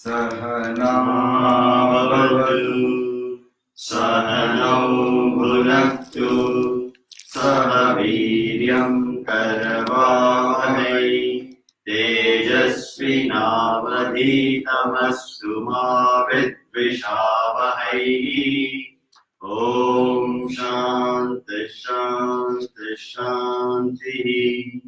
Sahanavavatu Sahanau Bhunaktu Sahaviryam Karavahai Tejasvinavadhitamastu ma vidvishavahai. Om Shanti Shanti Shanti.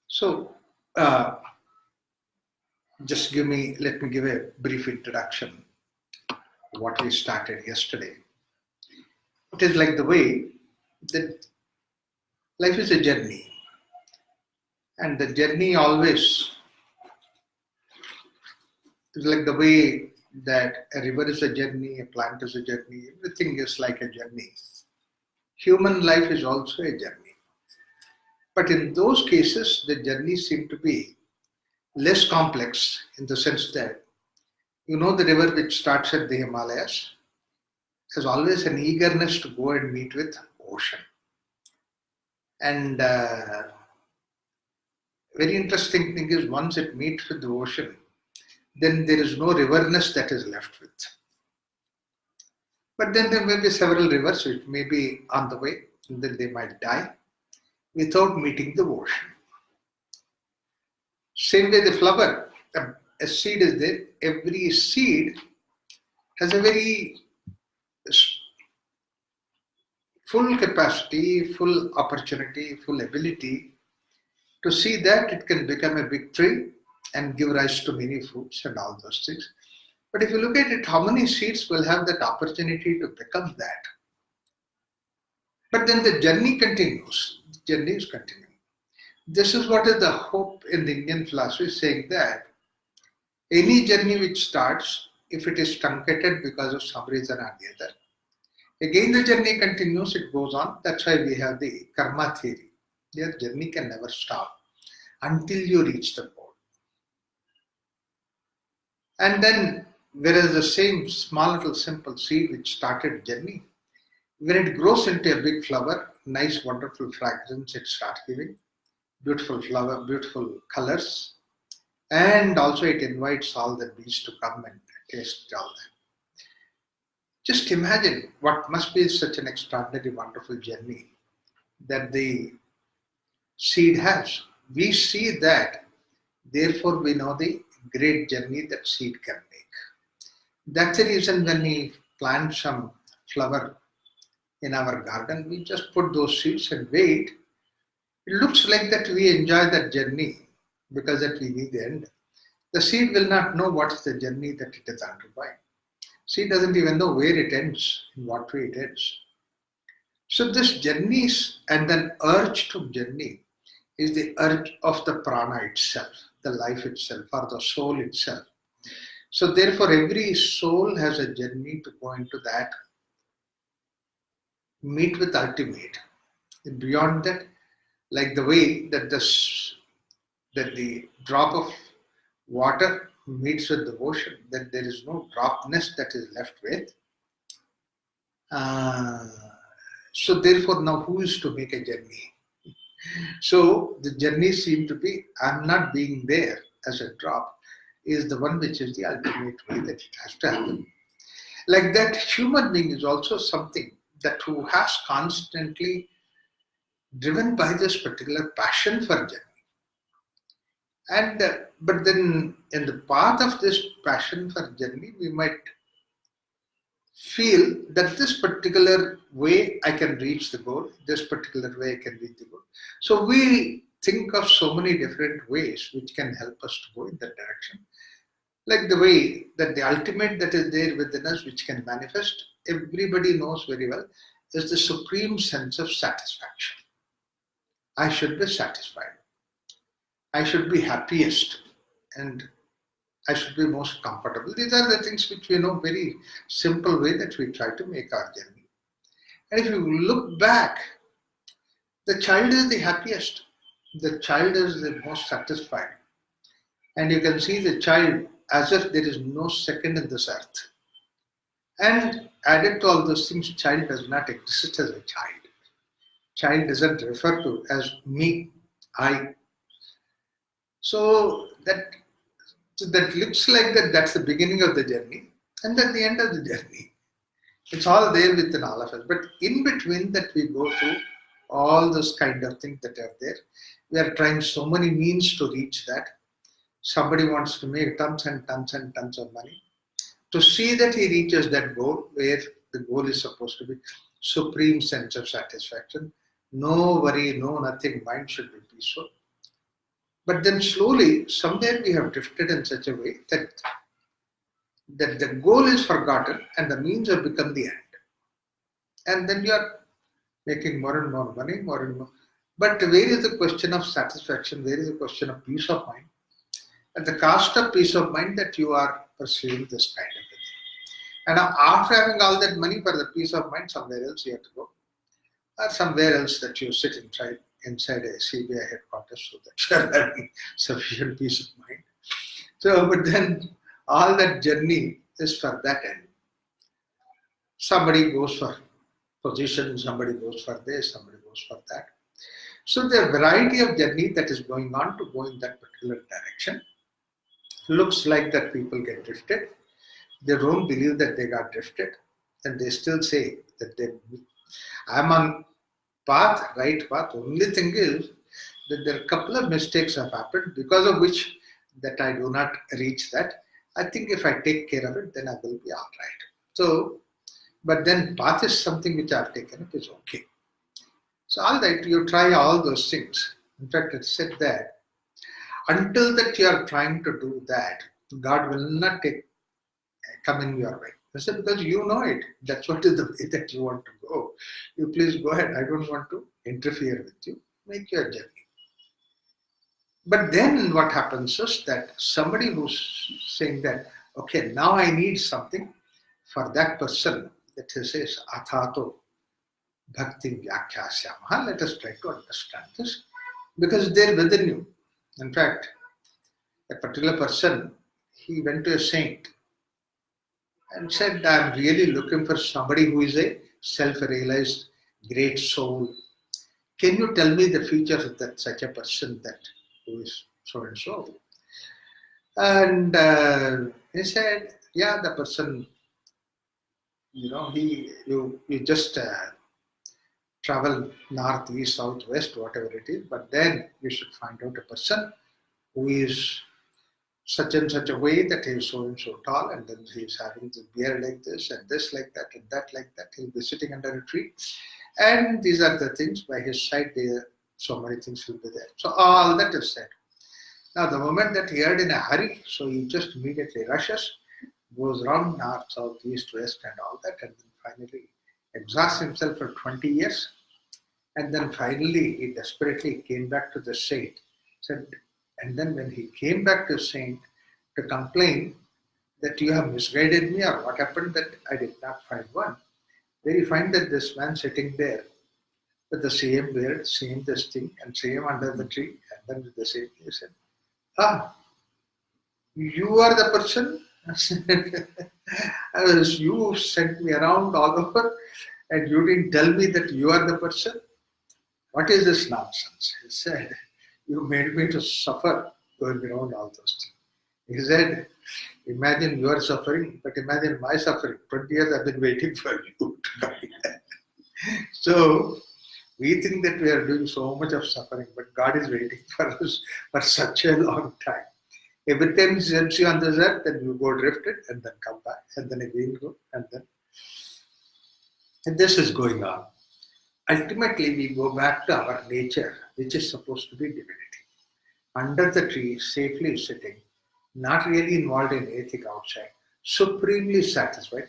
So, let me give a brief introduction to what we started yesterday. It is like the way that life is a journey, and the journey always is like the way that a river is a journey, a plant is a journey, everything is like a journey. Human life is also a journey. But in those cases, the journeys seem to be less complex in the sense that the river which starts at the Himalayas has always an eagerness to go and meet with ocean. And very interesting thing is once it meets with the ocean, then there is no riverness that is left with. But then there may be several rivers which may be on the way, and then they might die without meeting the ocean. Same way the flower, a seed is there. Every seed has a very full capacity, full opportunity, full ability to see that it can become a big tree and give rise to many fruits and all those things. But if you look at it, how many seeds will have that opportunity to become that? But then the journey continues. The journey is continuing. This is what is the hope in the Indian philosophy, saying that any journey which starts, if it is truncated because of some reason or the other, again the journey continues, it goes on. That's why we have the karma theory. Your journey can never stop until you reach the goal. And then, whereas the same small little simple seed which started journey, when it grows into a big flower, nice wonderful fragrance it starts giving, beautiful flower, beautiful colors, and also it invites all the bees to come and taste all that. Just imagine what must be such an extraordinary, wonderful journey that the seed has. We see that, therefore we know the great journey that seed can make. That's the reason when we plant some flower in our garden, we just put those seeds and wait. It looks like that we enjoy that journey because that we need the end. The seed will not know what is the journey that it is undergoing. Seed doesn't even know where it ends, in what way it ends. So this journey and then urge to journey is the urge of the prana itself, the life itself, or the soul itself. So therefore every soul has a journey to go into that, meet with ultimate. And beyond that, like the way that the drop of water meets with the ocean, that there is no dropness that is left with. So therefore now who is to make a journey? So the journey seems to be, I'm not being there as a drop, is the one which is the ultimate way that it has to happen. Like that, human being is also something that who has constantly driven by this particular passion for journey. And but then in the path of this passion for journey, we might feel that this particular way I can reach the goal, this particular way I can reach the goal. So we think of so many different ways which can help us to go in that direction. Like the way that the ultimate that is there within us, which can manifest, everybody knows very well, is the supreme sense of satisfaction. I should be satisfied. I should be happiest, and I should be most comfortable. These are the things which we know very simple way that we try to make our journey. And if you look back, the child is the happiest. the child is the most satisfied. And you can see the child as if there is no second in this earth. And added to all those things, child does not exist as a child. Child doesn't refer to as me, I. So that looks like that's the beginning of the journey and then the end of the journey. It's all there within all of us. But in between that we go through all those kind of things that are there. We are trying so many means to reach that. Somebody wants to make tons and tons and tons of money. To see that he reaches that goal, where the goal is supposed to be supreme sense of satisfaction, no worry, no nothing, mind should be peaceful. But then slowly, somewhere we have drifted in such a way that the goal is forgotten and the means have become the end. And then you are making more and more money, more and more. But where is the question of satisfaction? Where is the question of peace of mind? At the cost of peace of mind that you are pursuing this kind of a thing. And after having all that money for the peace of mind, somewhere else you have to go. Or somewhere else that you sit inside a CBI headquarters so that you are having sufficient peace of mind. So, but then all that journey is for that end. Somebody goes for position, somebody goes for this, somebody goes for that. So the variety of journey that is going on to go in that particular direction looks like that people get drifted. They don't believe that they got drifted, and they still say that I'm on path, right path. Only thing is that there are a couple of mistakes have happened because of which that I do not reach that. I think if I take care of it, then I will be all right. So, but then path is something which I've taken, it is okay. So all right, you try all those things. In fact, it said that until that you are trying to do that, God will not come in your way. I said, because you know it. That's what is the way that you want to go. You please go ahead. I don't want to interfere with you. Make your journey. But then what happens is that somebody who's saying that, okay, now I need something for that person, that he says, Athato Bhakti Vyakhyasyaha. Let us try to understand this. Because they're within you. In fact, a particular person, he went to a saint and said, I'm really looking for somebody who is a self-realized great soul. Can you tell me the features of that such a person that who is so and so? And he said, yeah, the person, you just travel north, east, south, west, whatever it is, but then you should find out a person who is such and such a way that he is so and so tall, and then he is having the beard like this and this like that and that like that. He'll be sitting under a tree, and these are the things by his side. There, so many things will be there. So all that is said. Now, the moment that he heard in a hurry, so he just immediately rushes, goes around north, south, east, west, and all that, and then finally exhausts himself for 20 years, and then finally he desperately came back to the saint. Said, and then when he came back to saint to complain that you have misguided me or what happened that I did not find one, there you find that this man sitting there with the same beard, same this thing, and same under the tree, and then with the same, he said, you are the person? You sent me around all over and you didn't tell me that you are the person? What is this nonsense? He said, you made me to suffer going around all those things. He said, imagine you are suffering, but imagine my suffering. 20 years I've been waiting for you to come here. So, we think that we are doing so much of suffering, but God is waiting for us for such a long time. Every time He sends you on this earth, then you go drifted and then come back and then again go and this is going on. Ultimately, we go back to our nature, which is supposed to be divinity. Under the tree, safely sitting, not really involved in anything outside, supremely satisfied.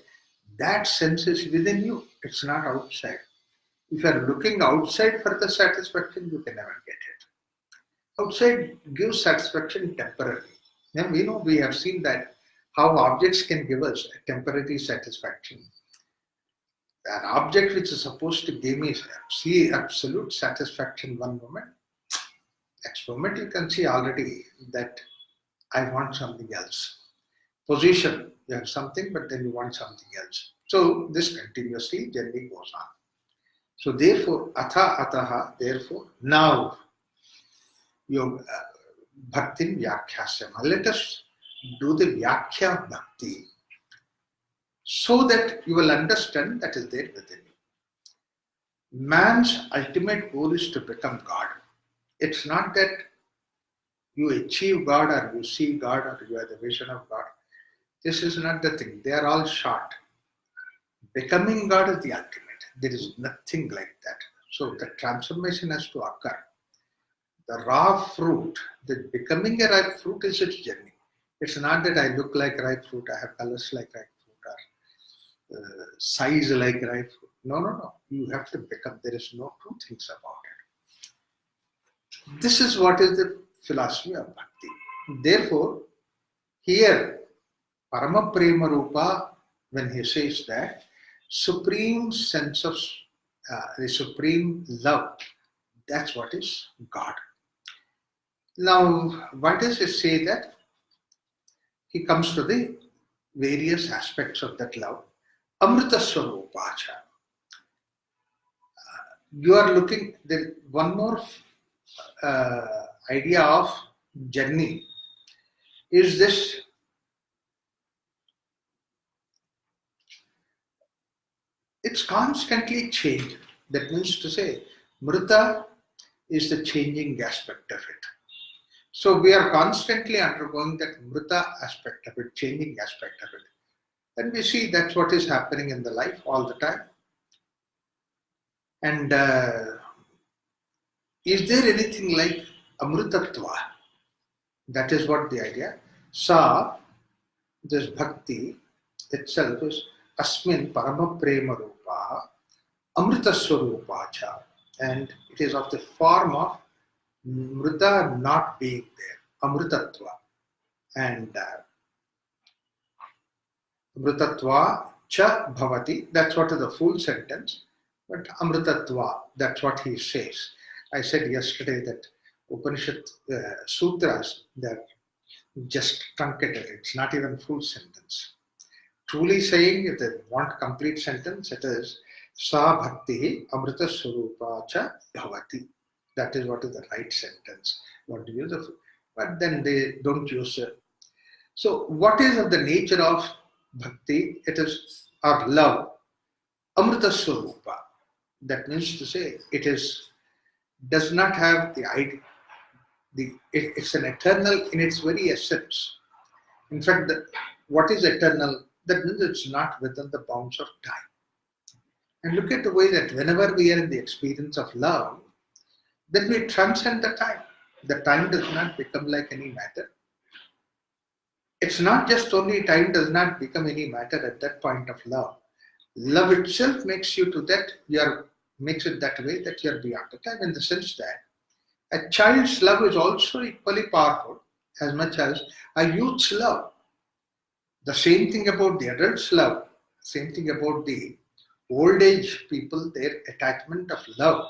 That sense is within you. It's not outside. If you are looking outside for the satisfaction, you can never get it. Outside gives satisfaction temporarily. Now, we have seen that how objects can give us a temporary satisfaction. An object which is supposed to give me absolute satisfaction one moment, Next moment you can see already that I want something else. Position, you have something, but then you want something else. So this continuously journey goes on. So therefore, ataha, therefore, now your bhakti vyakhyasya. Let us do the vyakhya bhakti so that you will understand that is there within you. Man's ultimate goal is to become God. It's not that you achieve God or you see God or you have the vision of God. This is not the thing. They are all short. Becoming God is the ultimate. There is nothing like that. So the transformation has to occur. The raw fruit, the becoming a ripe fruit is its journey. It's not that I look like ripe fruit, I have colors like ripe fruit, or size like ripe fruit. No. You have to become. There is no two things about it. This is what is the philosophy of bhakti. Therefore, here, Parama Prema Rupa, when he says that, supreme sense of the supreme love, that's what is God. Now, why does he say that? He comes to the various aspects of that love. Amrita Swarupacha. You are looking, there one more idea of journey is this. It's constantly changed. That means to say, Mrita is the changing aspect of it. So we are constantly undergoing that Mrita aspect of it, changing aspect of it. And we see that's what is happening in the life all the time. And is there anything like Amritatva? That is what the idea. Sa, this bhakti itself is Asmin Parama Prema Rupa Amrita Swarupacha. And it is of the form of Mrita not being there, Amritatva. And Amritatva cha bhavati, that's what is the full sentence. But Amritatva, that's what he says. I said yesterday that Upanishad sutras, they're just truncated. It's not even full sentence. Truly saying, if they want complete sentence, it is Sa Bhakti Amrita Swarupa cha bhavati. That is what is the right sentence. Want to use it, but then they don't use it. So, what is of the nature of bhakti? It is our love, Amrita Swarupa. That means to say, it is does not have the idea. It's an eternal in its very essence. In fact, what is eternal? That means it's not within the bounds of time. And look at the way that whenever we are in the experience of love, then we transcend the time. The time does not become like any matter. It's not just only time does not become any matter at that point of love. Love itself makes you to that, makes it that way that you're beyond the time, in the sense that a child's love is also equally powerful as much as a youth's love. The same thing about the adult's love, same thing about the old age people, their attachment of love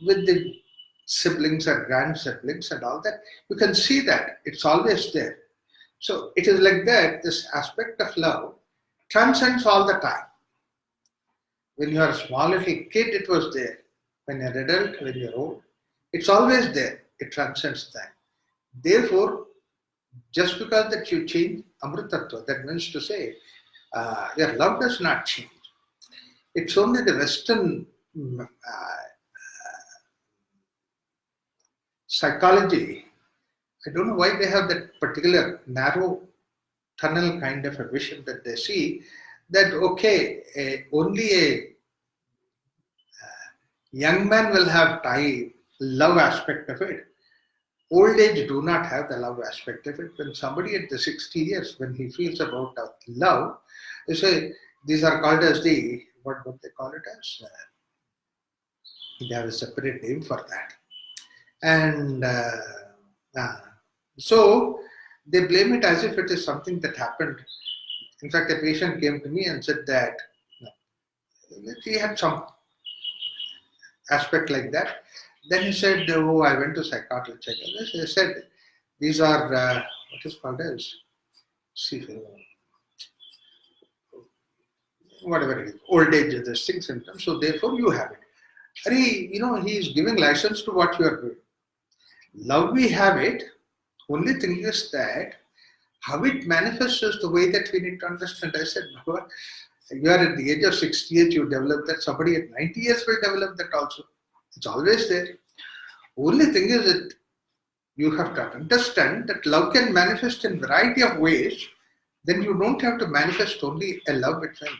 with the siblings or grand siblings and all that. You can see that it's always there. So it is like that, this aspect of love transcends all the time. When you are a small little kid, it was there. When you're an adult, when you're old, it's always there. It transcends time. Therefore, just because that you change Amritattva, that means to say, your love does not change. It's only the Western psychology. I don't know why they have that particular narrow tunnel kind of a vision that they see that, okay, only a young man will have love aspect of it. Old age do not have the love aspect of it. When somebody at the 60 years, when he feels about love, they say, these are called as the, what they call it as? They have a separate name for that. And so they blame it as if it is something that happened. In fact, a patient came to me and said that he had some aspect like that. Then he said, oh, I went to psychiatrist check. They said, these are, what is called as, see, whatever it is, old age, distinct symptoms. So therefore you have it. He is giving license to what you are doing. Love, we have it. Only thing is that how it manifests is the way that we need to understand. I said, no, you are at the age of 68, you develop that. Somebody at 90 years will develop that also. It's always there. Only thing is that you have to understand that love can manifest in variety of ways. Then you don't have to manifest only a love between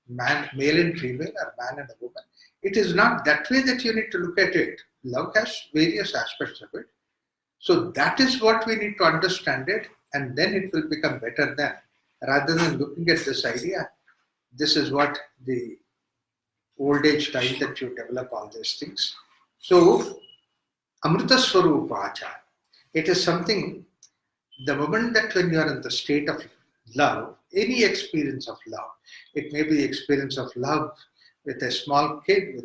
male and female, or man and a woman. It is not that way that you need to look at it. Love has various aspects of it. So that is what we need to understand it, and then it will become better than, rather than looking at this idea, this is what the old age time that you develop all these things. So, Amrita Swarupacha, it is something, the moment that when you are in the state of love, any experience of love, it may be the experience of love with a small kid,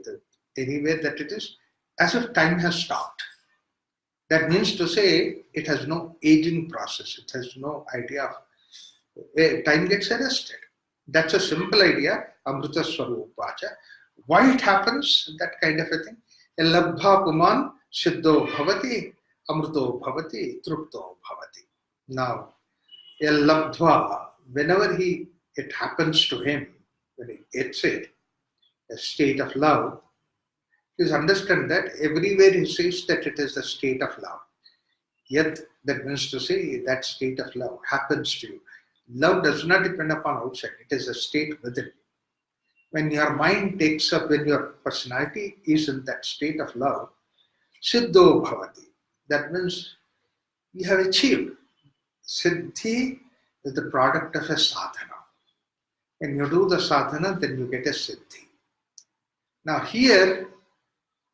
anywhere that it is, as if time has stopped. That means to say it has no aging process. It has no idea of time gets arrested. That's a simple idea, Amrita Swarupacha. Why it happens, that kind of a thing? Labdha puman siddho bhavati, amruto bhavati, trupto bhavati. Now, labdha, whenever it happens to him, when he gets it, a state of love, please understand that everywhere he says that it is the state of love. Yet, that means to say that state of love happens to you. Love does not depend upon outside. It is a state within you. When your mind takes up, when your personality is in that state of love, siddho bhavati. That means you have achieved. Siddhi is the product of a sadhana. When you do the sadhana, then you get a siddhi. Now here,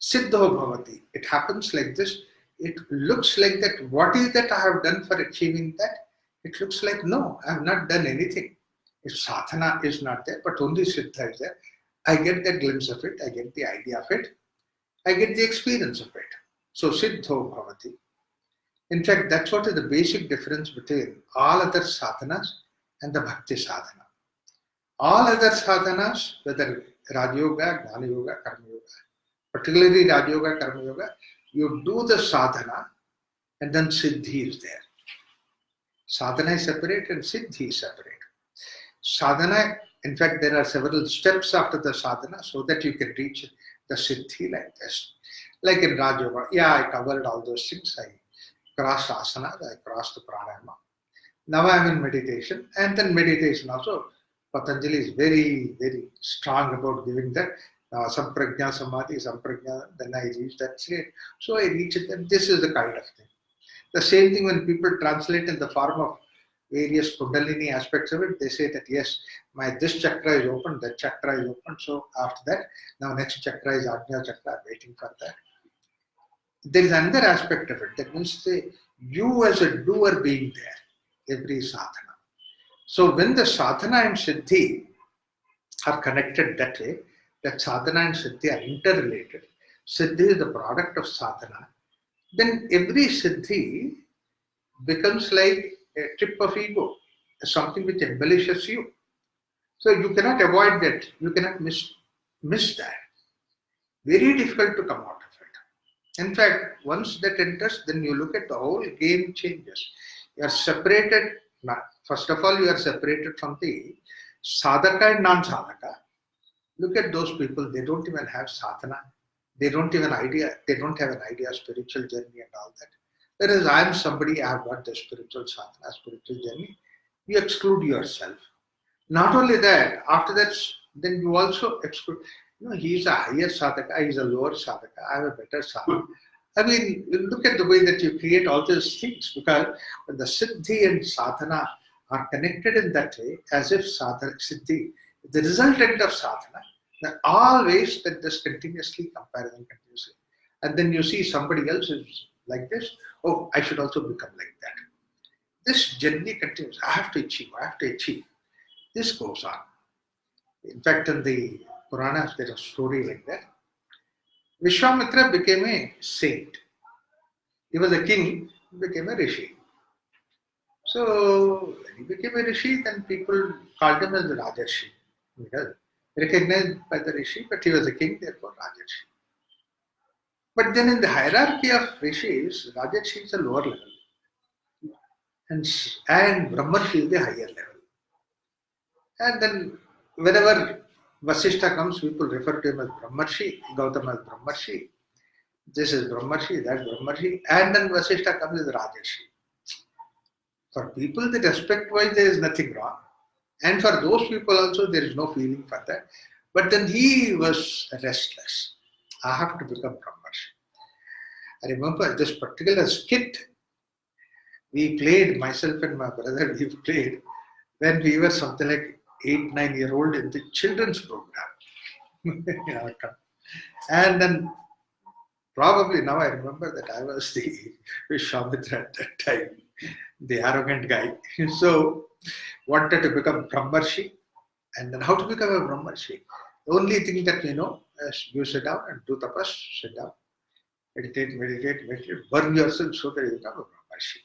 siddho bhavati. It happens like this. It looks like that. What is that I have done for achieving that? It looks like, no, I have not done anything. If sadhana is not there, but only siddha is there, I get the glimpse of it, I get the idea of it, I get the experience of it. So siddho bhavati. In fact, that's what is the basic difference between all other sadhanas and the bhakti sadhana. All other sadhanas, whether Raja Yoga, Jnana Yoga, Karma Yoga, particularly Raja Yoga, Karma Yoga, you do the sadhana and then siddhi is there. Sadhana is separate and siddhi is separate. Sadhana, in fact, there are several steps after the sadhana so that you can reach the siddhi like this. Like in Raja Yoga, I covered all those things. I crossed asanas, I crossed the pranayama. Now I am in meditation, and then meditation also. Patanjali is very, very strong about giving that. Samprajna Samadhi, Samprajna, then I reach that state. So I reach it, and this is the kind of thing. The same thing when people translate in the form of various Kundalini aspects of it, they say that yes, this chakra is open, that chakra is open. So after that, now next chakra is Ajna chakra, waiting for that. There is another aspect of it. That means you as a doer being there, every sadhana. So when the sadhana and siddhi are connected that way, that sadhana and siddhi are interrelated. Siddhi is the product of sadhana. Then every siddhi becomes like a tip of ego, something which embellishes you. So you cannot avoid that. You cannot miss that. Very difficult to come out of it. In fact, once that enters, then you look at the whole game changes. You are separated. First of all, you are separated from the sadhaka and non-sadhaka. Look at those people, they don't even have sadhana. They don't have an idea of spiritual journey and all that. Whereas I am somebody, I have got the spiritual sadhana, spiritual journey. You exclude yourself. Not only that, after that, then you also exclude, he is a higher sadhaka, he is a lower sadhaka, I have a better sadhana. I mean, look at the way that you create all these things, because when the siddhi and sadhana are connected in that way, as if sadhana, siddhi, the resultant of sadhana, then always that this continuously comparison continuously. And then you see somebody else is like this, oh, I should also become like that. This journey continues. I have to achieve. This goes on. In fact, in the Puranas, there is a story like that. Vishwamitra became a saint. He was a king, became a rishi. So when he became a rishi, then people called him as the Rajarshi. Because recognized by the rishi, but he was a king, therefore Rajarshi. But then in the hierarchy of rishis, Rajarshi is a lower level, and Brahmarshi is the higher level. And then whenever Vasishtha comes, people refer to him as Brahmarshi, Gautama as Brahmarshi. This is Brahmarshi, that Brahmarshi, and then Vasishtha comes as Rajarshi. For people, the respect-wise, there is nothing wrong. And for those people also, there is no feeling for that. But then he was restless. I have to become Brahmarshi. I remember this particular skit we played, myself and my brother, we played when we were something like 8-9-year-old in the children's program. And then probably now I remember that I was the Vishwamitra at that time, the arrogant guy. So wanted to become Brahmarshi. And then how to become a Brahmarshi? The only thing that we know is you sit down and do tapas, sit down, meditate, burn yourself so that you become a Brahmarshi.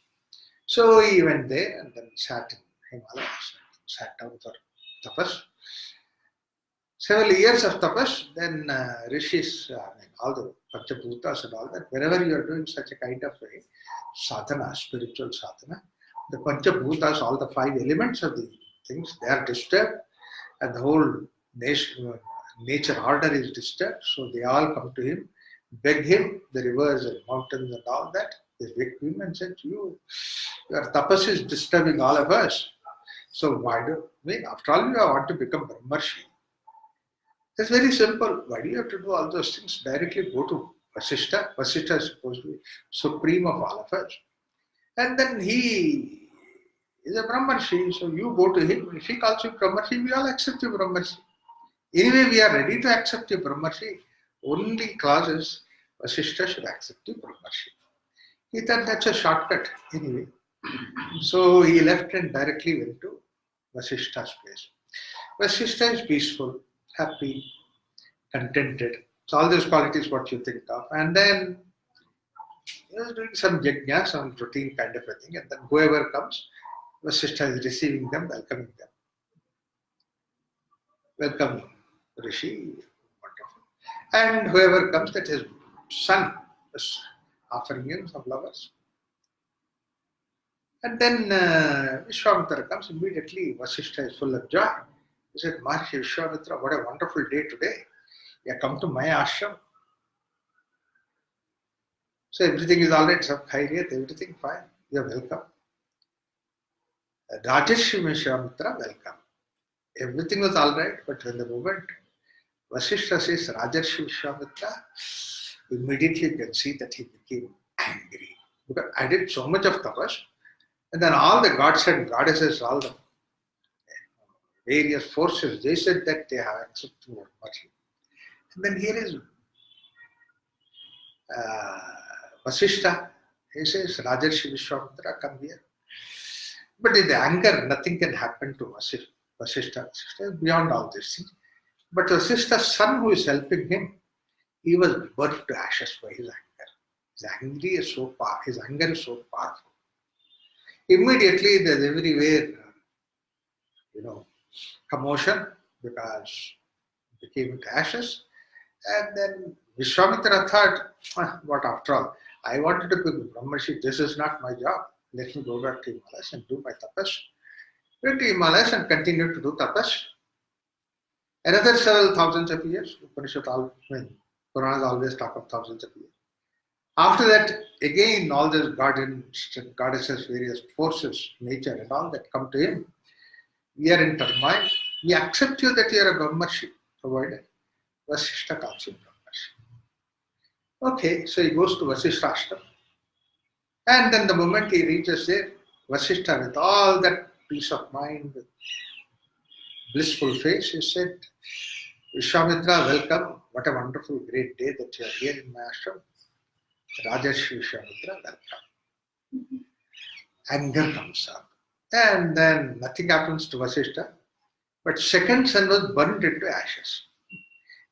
So he went there and then sat in Himalayas, sat down for tapas. Several years of tapas, then rishis, all the Panchabhutas and all that, wherever you are doing such a kind of a sadhana, spiritual sadhana, the Panchabhutas, all the 5 elements of the things, they are disturbed and the whole nature order is disturbed. So they all come to him, beg him, the rivers and mountains and all that. They beg him and said, your tapas is disturbing all of us. So after all, you want to become Brahmarshi. It's very simple. Why do you have to do all those things? Directly go to Vasishtha. Vasishtha is supposed to be supreme of all of us. And then he is a Brahmarshi, so you go to him. If he calls you Brahmarshi, we all accept you Brahmarshi. Anyway, we are ready to accept you Brahmarshi. Only clause is Vasishtha should accept you Brahmarshi. He thought that's a shortcut anyway. So he left and directly went to Vasishtha's place. Vasishtha is peaceful, happy, contented. So all those qualities what you think of. And then he was doing some yajna, some routine kind of a thing. And then whoever comes, Vasishtha is receiving them, welcoming them. Welcome, Rishi, wonderful. And whoever comes, that his son is offering him some flowers. And then Vishwamitra comes, immediately Vasishtha is full of joy. He said, Maharishi Vishwamitra, what a wonderful day today. You have come to my ashram. So everything is all right, sab khairiyat, everything fine. You are welcome. Rajarshi Vishwamitra, welcome. Everything was all right, but when the moment Vasishtha says Rajarshi Vishwamitra, immediately you can see that he became angry. Because I did so much of tapas, and then all the gods and goddesses, all the various forces, they said that they have accepted Brahmarshi. And then here is Vasishtha, he says, Rajarshi Vishwamitra, come here. But in the anger, nothing can happen to Vasishtha. Vasishtha is beyond all these things. But Vasishtha's son who is helping him, he was burnt to ashes by his anger. His anger is so powerful. Immediately there's everywhere, commotion because it became into ashes. And then Vishwamitra thought, what after all, I wanted to become Brahmarshi, this is not my job. Let me go back to Himalayas and do my tapas. Went to Himalayas and continued to do tapas. Another several thousands of years, Puranas always talk of thousands of years. After that, again, all those goddesses, various forces, nature and all that come to him. We are in turmoil. We accept you that you are a Brahmarshi, provided Vasishtha calls you Brahmarshi. Okay, so he goes to Vasishtha ashram. And then the moment he reaches there, Vasishtha with all that peace of mind, with blissful face, he said, Vishwamitra, welcome. What a wonderful, great day that you are here in my ashram. Rajarshi Vishwamitra, welcome. Anger comes up. And then nothing happens to Vasishtha. But second son was burnt into ashes.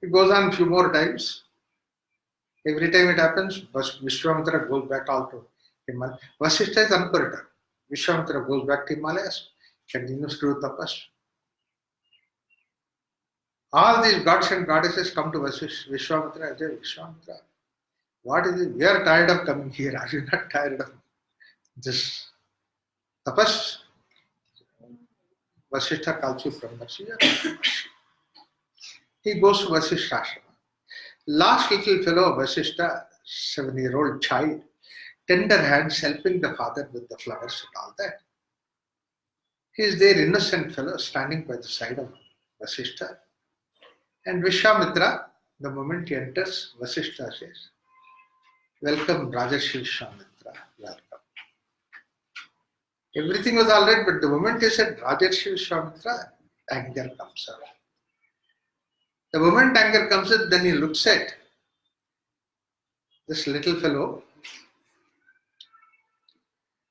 It goes on a few more times. Every time it happens, Vishwamitra goes back all to Himalaya. Vasishtha is unperturbed. Vishwamitra goes back to Himalayas, continues to do tapas. All these gods and goddesses come to Vishwamitra and say, Vishwamitra, what is it? We are tired of coming here. Are you not tired of this tapas? Vasishtha calls you Brahmarshi. He goes to Vasishtha Ashrama. Last little fellow, Vasishtha, 7-year-old child, tender hands helping the father with the flowers and all that. He is there, innocent fellow, standing by the side of Vasishtha. And Vishwamitra, the moment he enters, Vasishtha says, welcome, Rajarshi Vishwamitra, welcome. Everything was all right, but the moment he said Rajarshi Vishwamitra, anger comes out. The moment anger comes in, then he looks at this little fellow,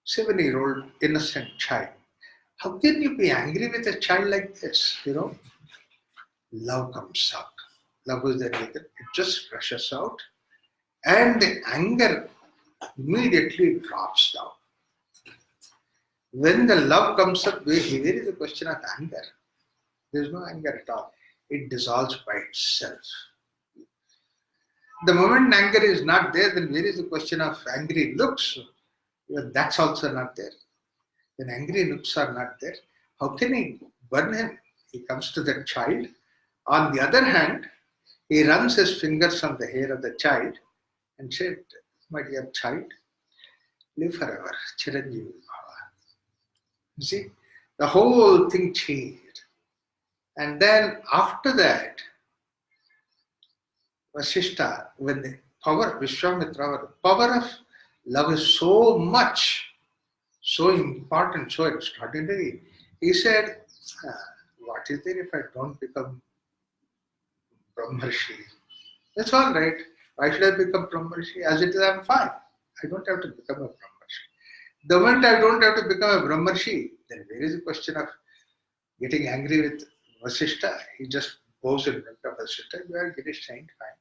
7-year-old innocent child. How can you be angry with a child like this? Love comes out. Love is the reason. It just rushes out and the anger immediately drops down. When the love comes up, where is the question of anger? There is no anger at all. It dissolves by itself. The moment anger is not there, then where is the question of angry looks? That's also not there. When angry looks are not there, how can he burn him? He comes to the child. On the other hand, he runs his fingers on the hair of the child and said, my dear child, live forever, Chiranjeevi Bhava. You see, the whole thing changed. And then after that, Vasishtha, when the power, Vishwamitra, the power of love is so much, so important, so extraordinary, he said, what is there if I don't become Brahmarshi? That's all right. Why should I become Brahmarshi? As it is, I'm fine. I don't have to become a Brahmarshi. The moment I don't have to become a Brahmarshi, then there is a question of getting angry with Vasishtha. He just goes in front of Vasishtha. You are Girish saint, fine.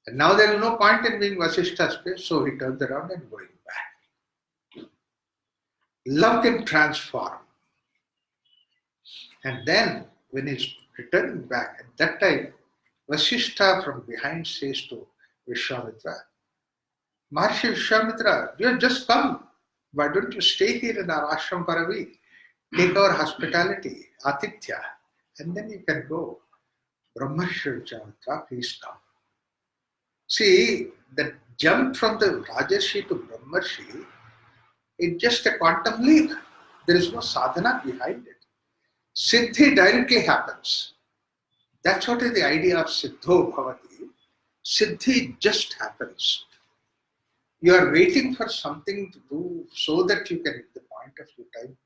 And now there is no point in being Vasishtha's place, so he turns around and going back. Love can transform. And then when he's returning back, at that time, Vasishtha from behind says to Vishwamitra, Maharshi Vishwamitra, you have just come. Why don't you stay here in our ashram for a week? Take our hospitality, Atithya, and then you can go. Brahmarshi Vishwamitra, please come. See, the jump from the Rajarshi to Brahmarshi is just a quantum leap. There is no sadhana behind it. Siddhi directly happens. That's what is the idea of Siddho Bhavati. Siddhi just happens. You are waiting for something to do so that you can, at the point of your time,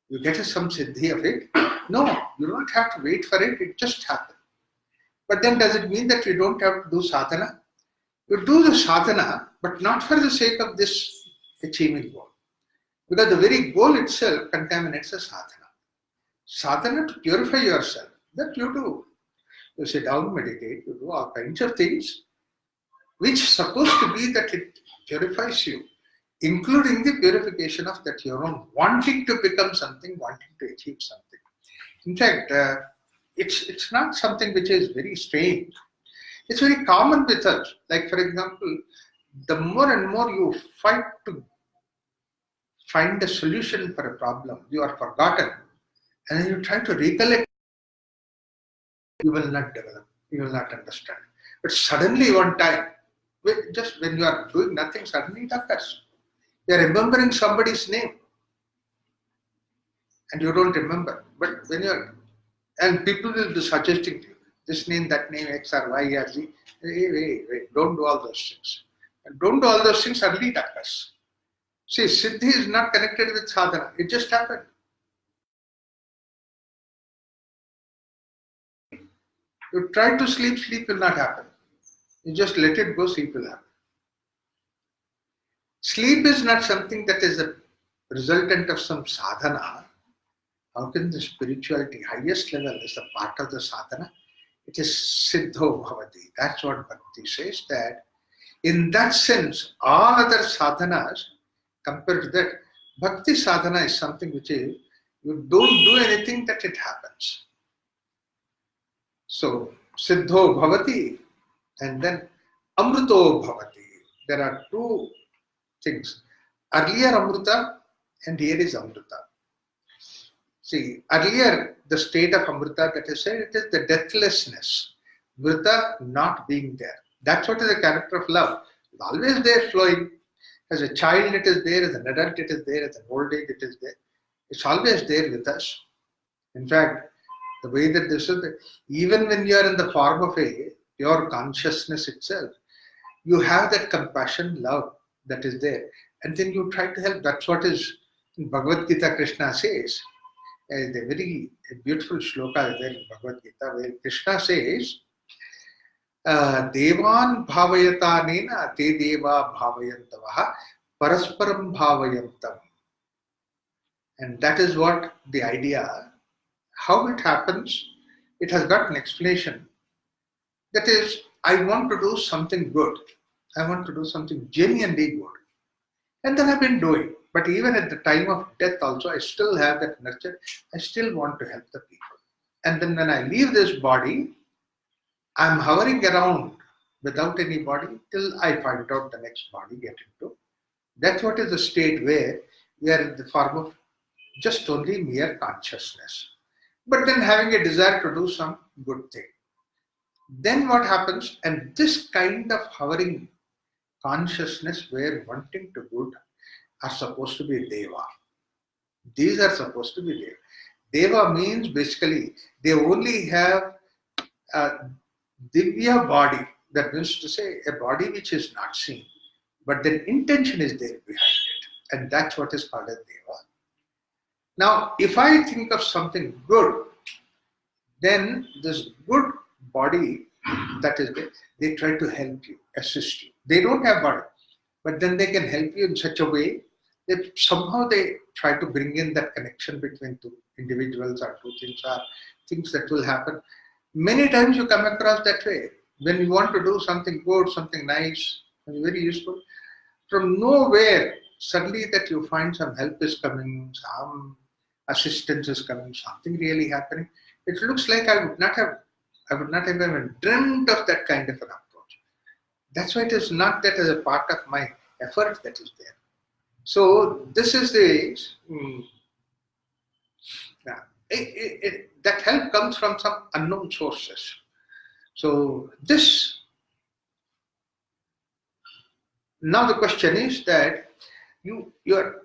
you get some Siddhi of it. No, you don't have to wait for it, it just happens. But then does it mean that you don't have to do sadhana? You do the sadhana, but not for the sake of this achieving goal. Because the very goal itself contaminates the sadhana. Sadhana to purify yourself, that you do. You sit down, meditate, you do all kinds of things, which is supposed to be that it purifies you, including the purification of that your own wanting to become something, wanting to achieve something. In fact, it's not something which is very strange. It's very common with us. Like, for example, the more and more you fight to find a solution for a problem, you are forgotten, and then you try to recollect, you will not develop, you will not understand. But suddenly one time, just when you are doing nothing, suddenly it occurs. You are remembering somebody's name, and you don't remember. But when you are, and people will be suggesting to you, this name, that name, X or Y or Z. Wait, don't do all those things. And don't do all those things, suddenly it occurs. See, Siddhi is not connected with sadhana. It just happened. You try to sleep, sleep will not happen. You just let it go, sleep will happen. Sleep is not something that is a resultant of some sadhana. How can the spirituality, highest level, is a part of the sadhana? it is Siddho Bhavati. That's what Bhakti says, that in that sense, all other sadhanas, compared to that, Bhakti sadhana is something which is, you don't do anything that it happens. So, Siddho Bhavati and then Amruto Bhavati. There are two things. Earlier Amruta and here is Amruta. See, earlier the state of Amruta that is said, it is the deathlessness. Vrita not being there. That's what is the character of love. It's always there flowing. As a child it is there, as an adult it is there, as an old age it is there. It's always there with us. In fact, the way that this is, even when you are in the form of a pure consciousness itself, you have that compassion, love that is there. And then you try to help. That's what is in Bhagavad Gita, Krishna says. A very beautiful shloka is there in Bhagavad Gita where Krishna says, Devan bhavayatanena te deva bhavayantavaha parasparam bhavayantam. And that is what the idea, how it happens, it has got an explanation. That is, I want to do something good. I want to do something genuinely good. And then I've been doing. But even at the time of death also, I still have that nurture. I still want to help the people. And then when I leave this body, I'm hovering around without any body till I find out the next body get into. That's what is the state where we are in the form of just only mere consciousness. But then having a desire to do some good thing. Then what happens? And this kind of hovering consciousness where wanting to good are supposed to be Deva. These are supposed to be Deva. Deva means basically they only have a Divya body. That means to say a body which is not seen. But then intention is there behind it. And that's what is called as Deva. Now, if I think of something good, then this good body that is there, they try to help you, assist you. They don't have body, but then they can help you in such a way that somehow they try to bring in that connection between two individuals or two things or things that will happen. Many times you come across that way. When you want to do something good, something nice, and very useful, from nowhere, suddenly that you find some help is coming, some assistance is coming, something really happening. It looks like I would not have even dreamt of that kind of an approach. That's why it is not that as a part of my effort that is there. So this is the that help comes from some unknown sources. So this, now the question is that you're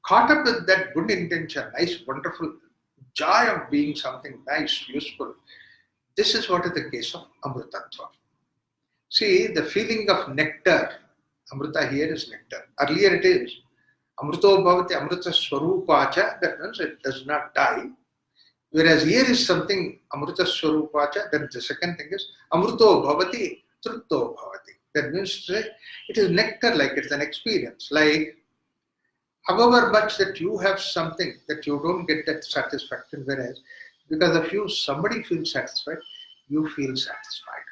caught up with that good intention, nice, wonderful joy of being something nice, useful. This is what is the case of Amrutatva. See, the feeling of nectar, Amrita here is nectar. Earlier it is Amruto Bhavati Amrita Swarupacha, that means it does not die. Whereas here is something Amrita Swarupacha, then the second thing is Amruto Bhavati Trutto Bhavati. That means it is nectar, like it's an experience. Like however much that you have something that you don't get that satisfaction, whereas because of you somebody feels satisfied, you feel satisfied.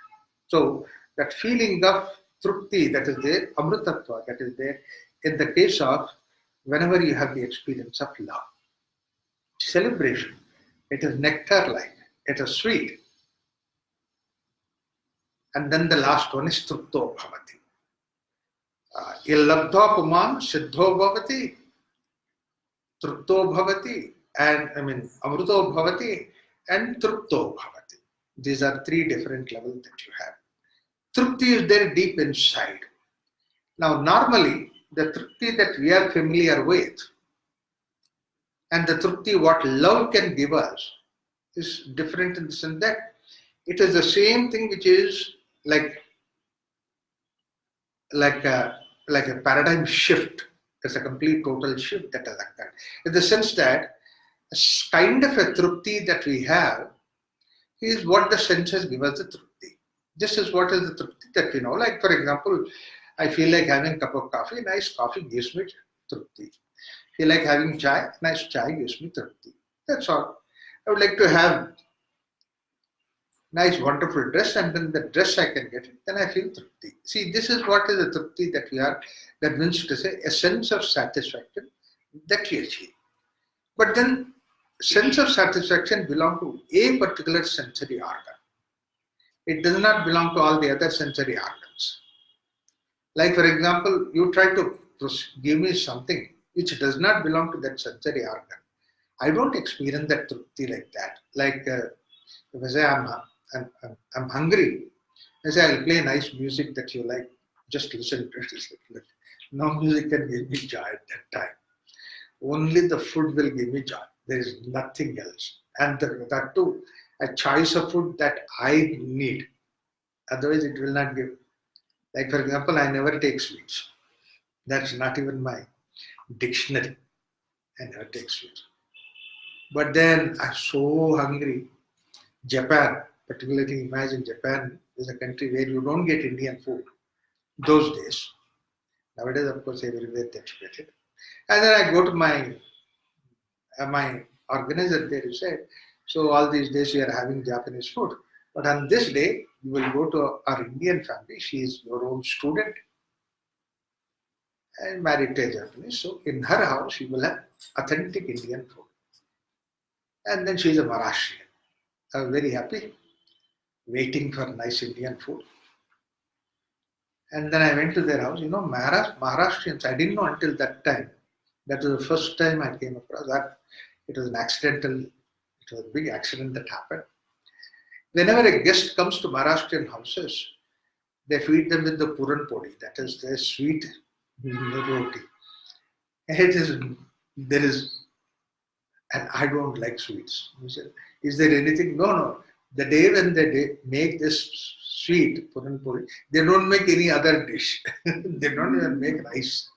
So that feeling of trupti that is there, amrutatva that is there in the case of whenever you have the experience of love. Celebration, it is nectar-like, it is sweet. And then the last one is trupto bhavati. Illabdha puman siddho bhavati, trupto bhavati, and amruto bhavati and trupto bhavati. These are three different levels that you have. Trupti is there deep inside. Now normally the trupti that we are familiar with and the trupti what love can give us is different in the sense that it is the same thing which is like a paradigm shift. It's a complete total shift that has occurred. In the sense that a kind of a trupti that we have is what the senses give us the trupti. This is what is the trupti that we know. Like for example, I feel like having a cup of coffee, nice coffee gives me trupti. Feel like having chai, nice chai gives me trupti. That's all. I would like to have nice, wonderful dress, and then the dress I can get it, then I feel tripti. See, this is what is the tripti that we are, that means to say a sense of satisfaction that we achieve. But then sense of satisfaction belong to a particular sensory organ. It does not belong to all the other sensory organs. Like for example, you try to give me something which does not belong to that sensory organ. I don't experience that tripti like that. Like if I say I'm hungry, I say I'll play nice music that you like. Just listen to it. No music can give me joy at that time. Only the food will give me joy. There is nothing else. And that too, a choice of food that I need. Otherwise, it will not give. Like for example, I never take sweets. That's not even my dictionary. I never take sweets. But then I'm so hungry. Japan, particularly imagine Japan is a country where you don't get Indian food those days. Nowadays, of course, everywhere they get it. And then I go to my organizer there, he said, so all these days we are having Japanese food. But on this day, you will go to our Indian family. She is your own student and married to a Japanese. So in her house, you will have authentic Indian food. And then she is a Maharashtrian. I was very happy, waiting for nice Indian food. And then I went to their house. You know, Maharashtrians, I didn't know until that time. That was the first time I came across that. It was a big accident that happened. Whenever a guest comes to Maharashtrian houses, they feed them with the puran podi, that is the sweet roti. And I don't like sweets. He said, is there anything? No. The day when they make this sweet puran podi, they don't make any other dish. They don't even make rice.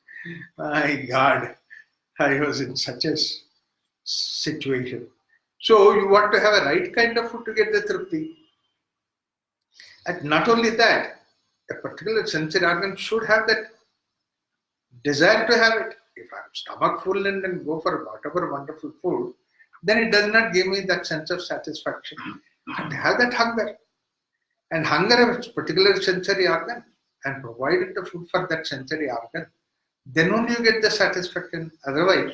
My God, I was in such a situation. So you want to have a right kind of food to get the tripti. And not only that, a particular sensory organ should have that desire to have it. If I'm stomach full and then go for whatever wonderful food, then it does not give me that sense of satisfaction. I have to have that hunger. And hunger is a particular sensory organ and provided the food for that sensory organ, then only you get the satisfaction. Otherwise,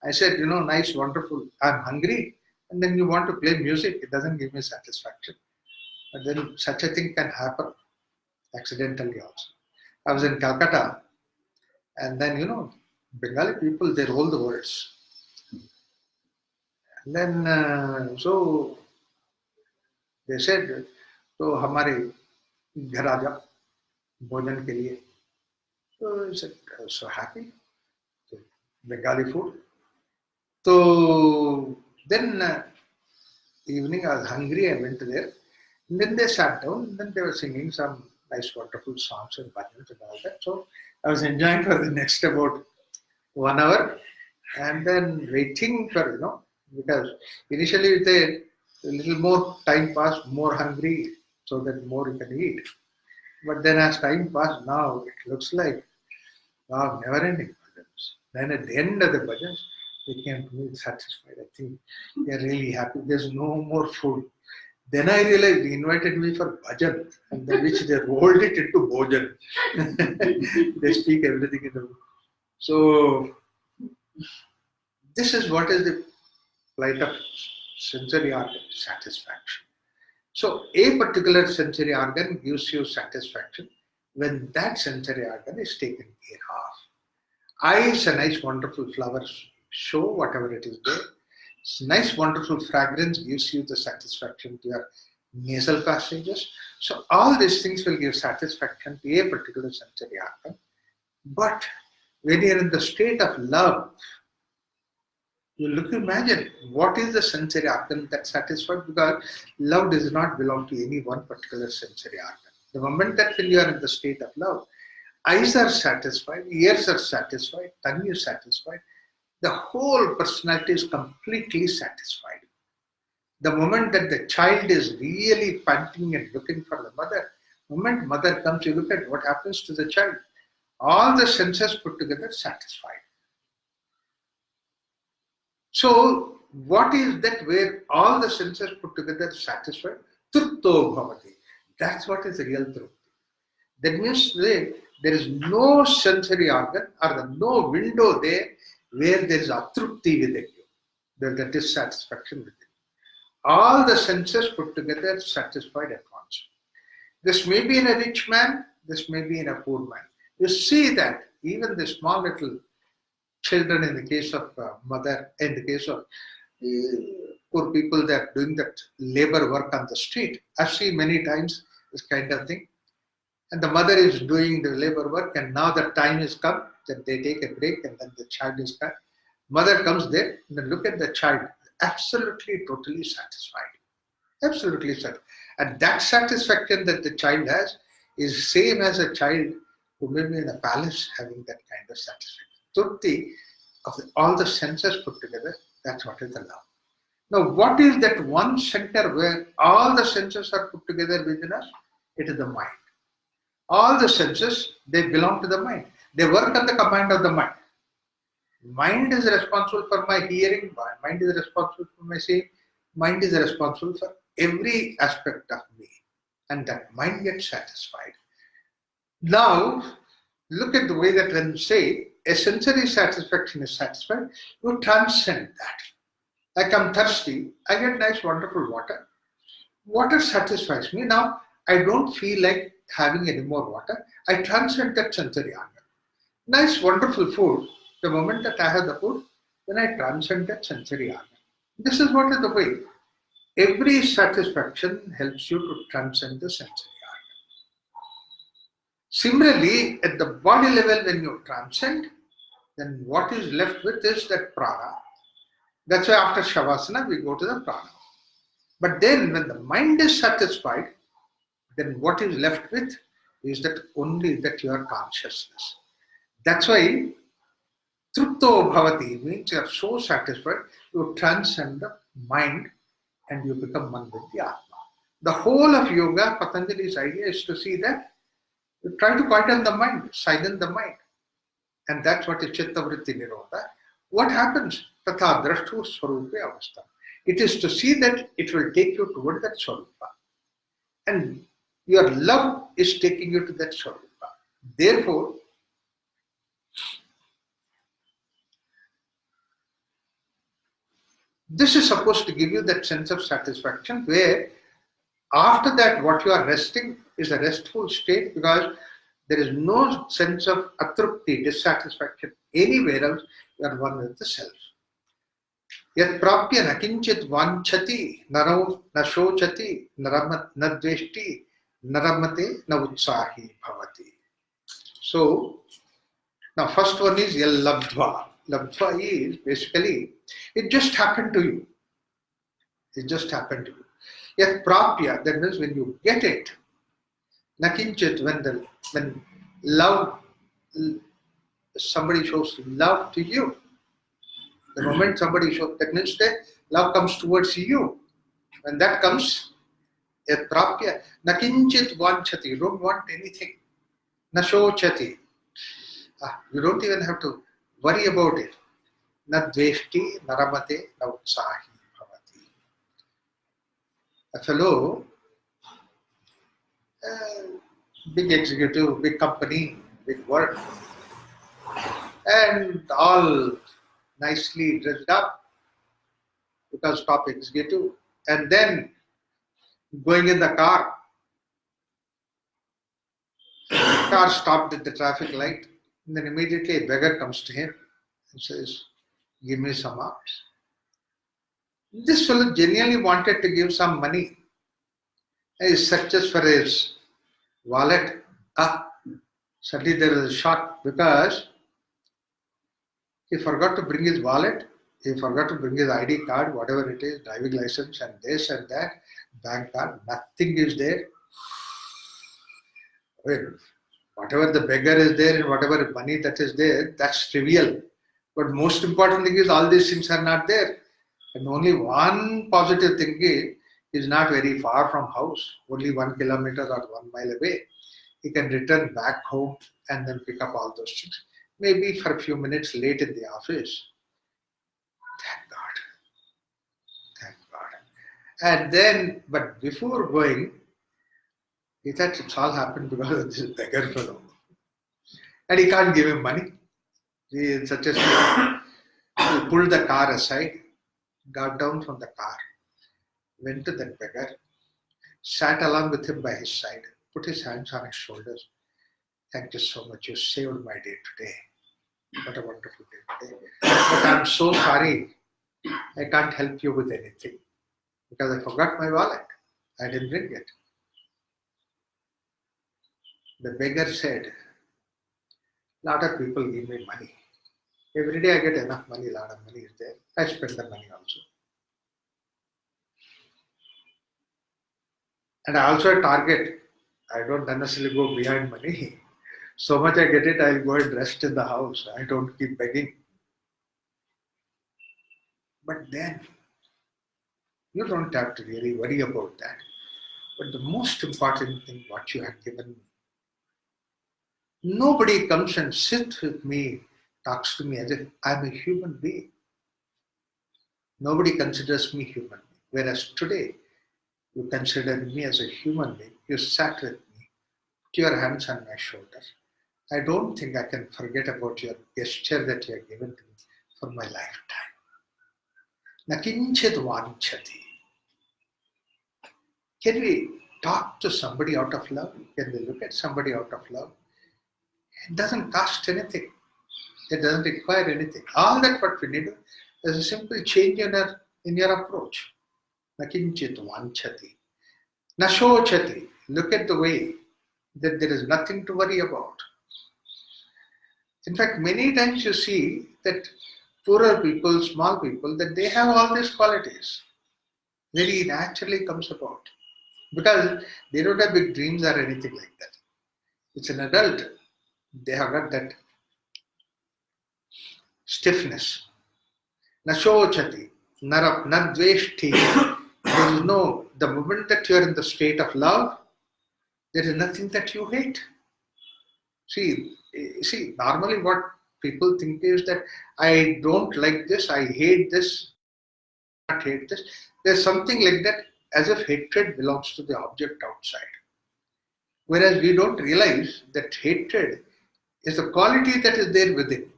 I said, nice, wonderful, I'm hungry, and then you want to play music, it doesn't give me satisfaction. But then such a thing can happen accidentally also. I was in Calcutta, and then, Bengali people, they roll the words. And then, so they said, तो हमारे घर आ जाओ भोजन के लिए. So I said, I was so happy. So, Bengali food. So then evening I was hungry, I went there. And then they sat down and then they were singing some nice wonderful songs and bhajans and all that. So I was enjoying for the next about 1 hour and then waiting for, because initially they a little more time passed, more hungry, so that more you can eat. But then as time passed, now it looks like never-ending bhajans. Then at the end of the bhajans, they came to me satisfied. I think they are really happy. There's no more food. Then I realized they invited me for bhajan, and then which they rolled it into bhojan. They speak everything in the room. So this is what is the plight of sensory organ, satisfaction. So a particular sensory organ gives you satisfaction when that sensory organ is taken care of. Eyes, a nice wonderful flowers show whatever it is there. Nice wonderful fragrance gives you the satisfaction to your nasal passages. So all these things will give satisfaction to a particular sensory organ. But when you're in the state of love, you imagine what is the sensory organ that satisfies, because love does not belong to any one particular sensory organ. The moment that when you are in the state of love, eyes are satisfied, ears are satisfied, tongue is satisfied, the whole personality is completely satisfied. The moment that the child is really panting and looking for the mother, the moment mother comes, you look at what happens to the child. All the senses put together satisfied. So, what is that where all the senses put together satisfied? Trutto bhavati. That's what is real truth. That means that there is no sensory organ or no window there where there is atrupti within you, the dissatisfaction within you. All the senses put together satisfied at once. This may be in a rich man, this may be in a poor man. You see that even the small little children, in the case of mother, in the case of poor people that are doing that labor work on the street, I've seen many times this kind of thing. And the mother is doing the labor work, and now the time has come that they take a break, and then the child is cut. Mother comes there, and then look at the child, absolutely, totally satisfied. Absolutely satisfied. And that satisfaction that the child has is same as a child who may be in a palace having that kind of satisfaction. Trupti of all the senses put together, that's what is the love. Now, what is that one center where all the senses are put together within us? It is the mind. All the senses, they belong to the mind. They work on the command of the mind. Mind is responsible for my hearing, mind is responsible for my seeing, mind is responsible for every aspect of me. And that mind gets satisfied. Now, look at the way that when you say a sensory satisfaction is satisfied, you transcend that. Like I'm thirsty, I get nice, wonderful water. Water satisfies me. Now, I don't feel like having any more water. I transcend that sensory organ. Nice, wonderful food. The moment that I have the food, then I transcend that sensory organ. This is what is the way. Every satisfaction helps you to transcend the sensory organ. Similarly, at the body level, when you transcend, then what is left with is that prana. That's why after Shavasana, we go to the prana. But then when the mind is satisfied, then what is left with is that only that your consciousness. That's why trupto bhavati means you are so satisfied, you transcend the mind and you become one with the Atma. The whole of yoga, Patanjali's idea is to see that you try to quieten the mind, silence the mind. And that's what is Chitta Vritti Nirodha. What happens? Tatha drashtu swarupe avastha. It is to see that it will take you toward that swarupa. And your love is taking you to that swarupa. Therefore, this is supposed to give you that sense of satisfaction where after that what you are resting is a restful state because there is no sense of atrupti, dissatisfaction anywhere else. You are one with the self. Yat prapya na kinchit vanchati, naro na shochati, na dveshti, naramate na utsahi bhavati. So, now first one is yal labdva. Labdva is basically, it just happened to you. It just happened to you. Yat prapya, that means when you get it. Nakinchit, when love, somebody shows love to you. The moment somebody shows, that means that love comes towards you. When that comes, yat prapya, nakinchit vanchati, you don't want anything. Nashochati. You don't even have to worry about it. Na dveshti, naramate, na utsahi bhavati. A fellow, big executive, big company, big work, and all nicely dressed up because top executive, and then going in the car stopped at the traffic light, and then immediately a beggar comes to him and says, give me some alms. This fellow genuinely wanted to give some money. He searches for his wallet. Suddenly there is a shock because he forgot to bring his wallet, he forgot to bring his ID card, whatever it is, driving license and this and that, bank card, nothing is there. Well, whatever the beggar is there and whatever money that is there, that's trivial. But most important thing is all these things are not there. And only one positive thing is not very far from house, only 1 kilometer or 1 mile away. He can return back home and then pick up all those things. Maybe for a few minutes late in the office. Thank God. Thank God. And then, but before going, he thought it's all happened because of this beggar fellow. And he can't give him money. He is such a stupid. He pulled the car aside, got down from the car, went to that beggar, sat along with him by his side, put his hands on his shoulders. Thank you so much. You saved my day today. What a wonderful day today. But I'm so sorry. I can't help you with anything because I forgot my wallet. I didn't bring it. The beggar said, lot of people give me money. Every day I get enough money, lot of money is there. I spend the money also. And I also target. I don't necessarily go behind money. So much I get it, I'll go and rest in the house. I don't keep begging. But then, you don't have to really worry about that. But the most important thing, what you have given me. Nobody comes and sits with me, talks to me as if I'm a human being. Nobody considers me human. Whereas today, you consider me as a human being. You sat with me, put your hands on my shoulders. I don't think I can forget about your gesture that you have given to me for my lifetime. Nakinchit vanchati. Can we talk to somebody out of love? Can we look at somebody out of love? It doesn't cost anything. It doesn't require anything. All that what we need is a simple change in your approach. Nakinchit vanchati. Nashochati. Look at the way that there is nothing to worry about. In fact, many times you see that poorer people, small people, that they have all these qualities. Very naturally comes about. Because they don't have big dreams or anything like that. It's an adult. They have got that stiffness. Nashochati, nadveshti. There is no, the moment that you are in the state of love, there is nothing that you hate. See, normally what people think is that I don't like this, I hate this, not hate this. There's something like that as if hatred belongs to the object outside. Whereas we don't realize that hatred is a quality that is there within.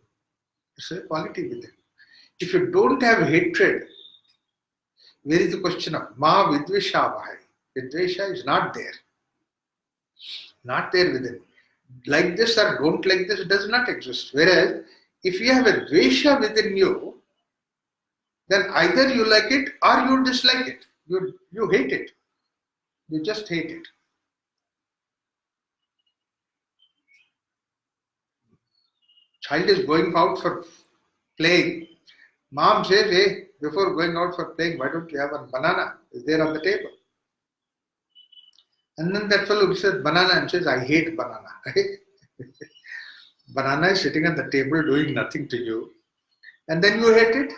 It's a quality within. If you don't have hatred, where is the question of ma vidvisha vahai? Vidvisha is not there. Not there within. Like this or don't like this does not exist. Whereas, if you have a dvesha within you, then either you like it or you dislike it. You hate it. You just hate it. Child is going out for playing. Mom says, hey, before going out for playing, why don't you have a banana? It's there on the table. And then that fellow says banana and says, I hate banana. Banana is sitting on the table doing nothing to you. And then you hate it.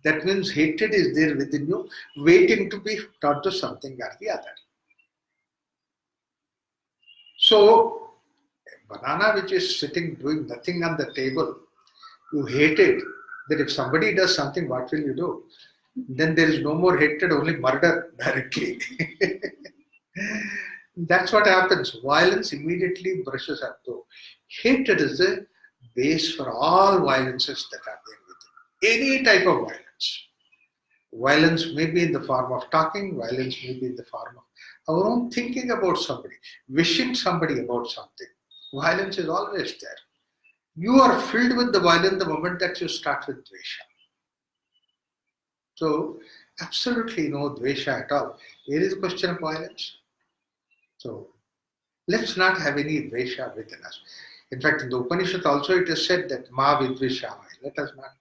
That means hatred is there within you, waiting to be taught to something or the other. So, a banana which is sitting doing nothing on the table, you hate it. That if somebody does something, what will you do? Then there is no more hatred, only murder directly. That's what happens. Violence immediately brushes up though. Hatred is the base for all violences that are there within. Any type of violence. Violence may be in the form of talking, violence may be in the form of our own thinking about somebody, wishing somebody about something. Violence is always there. You are filled with the violence the moment that you start with dvesha. So, absolutely no dvesha at all. Here is a question of violence. So, let's not have any dvesha within us. In fact, in the Upanishad also it is said that ma vidvisha. Let us not.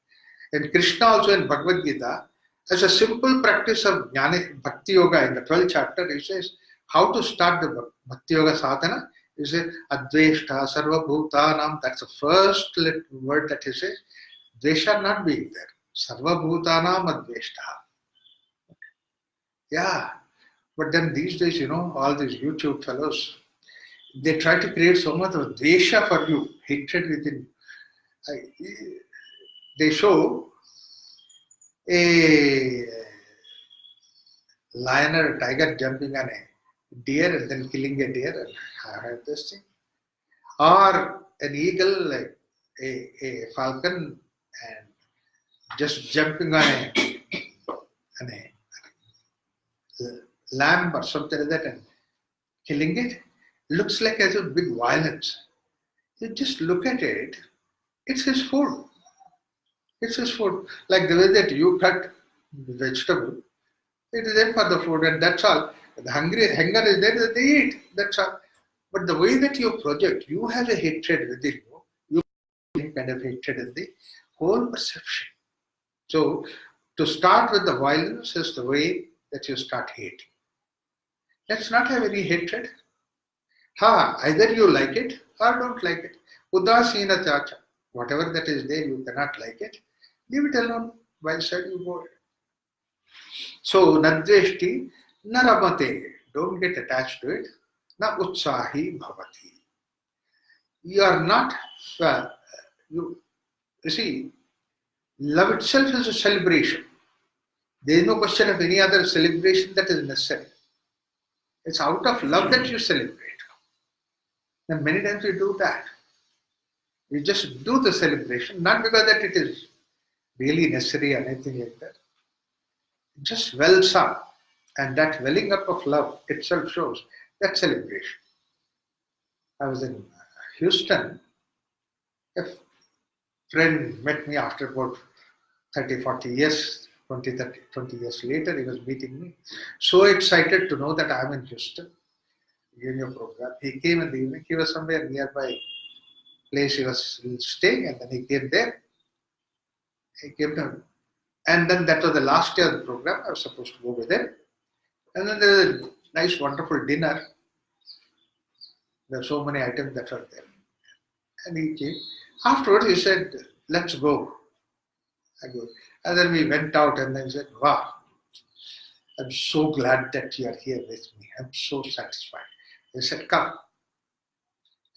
And Krishna also in Bhagavad Gita, as a simple practice of Jnana, Bhakti Yoga in the 12th chapter, he says how to start the Bhakti Yoga sadhana. He says Adveshta Sarva Bhutanam. That's the first word that he says. Dvesha not being there. Sarva Bhutanam Adveshta. Yeah. But then these days, all these YouTube fellows, they try to create so much of dvesha for you, hatred within you. They show lion or a tiger jumping on a deer and then killing a deer and have this thing. Or an eagle, like a falcon, and just jumping on a lamb or something like that and killing it. Looks like as a big violence. You just look at it, it's his food. It's his food. Like the way that you cut vegetable, it is there for the food and that's all. The hunger is there that they eat, that's all. But the way that you project, you have a hatred within you have kind of hatred in the whole perception. So to start with the violence is the way that you start hating. Let's not have any hatred. Either you like it or don't like it. Udasina chacha. Whatever that is there, you cannot like it. Leave it alone. By side you go. So, nadveshti, naramate. Don't get attached to it. Na utsahi bhavati. You are not, you see, love itself is a celebration. There is no question of any other celebration that is necessary. It's out of love that you celebrate. And many times we do that. We just do the celebration, not because that it is really necessary or anything like that. It just wells up. And that welling up of love itself shows that celebration. I was in Houston. A friend met me after about 30, 40 years, 20 years later, he was meeting me. So excited to know that I'm in Houston, giving a program. He came in the evening, he was somewhere nearby place he was staying, and then he came there. He came to, and then that was the last day of the program. I was supposed to go with him. And then there was a nice, wonderful dinner. There were so many items that were there. And he came. Afterwards, he said, let's go. I go. And then we went out and then he said, wow, I'm so glad that you are here with me. I'm so satisfied. He said, come.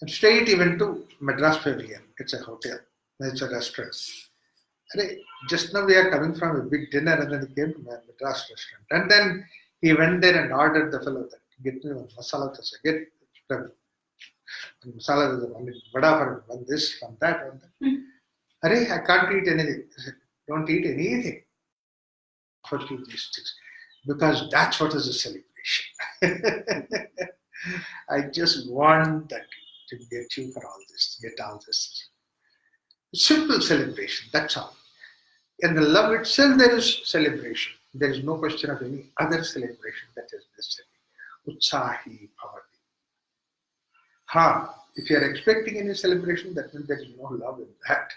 And straight he went to Madras Pavilion. It's a hotel. It's a restaurant. And just now we are coming from a big dinner and then he came to my Madras restaurant. And then he went there and ordered the fellow that, get me one masala dosa, get the masala dosa, one vada for one this, one that, one that. I can't eat anything. I said, don't eat anything. For you these things. Because that's what is a celebration. I just want that to get you for all this, get all this. Simple celebration, that's all. In the love itself, there is celebration. There is no question of any other celebration that is necessary. Utsahi bhavati. If you are expecting any celebration, that means there is no love in that.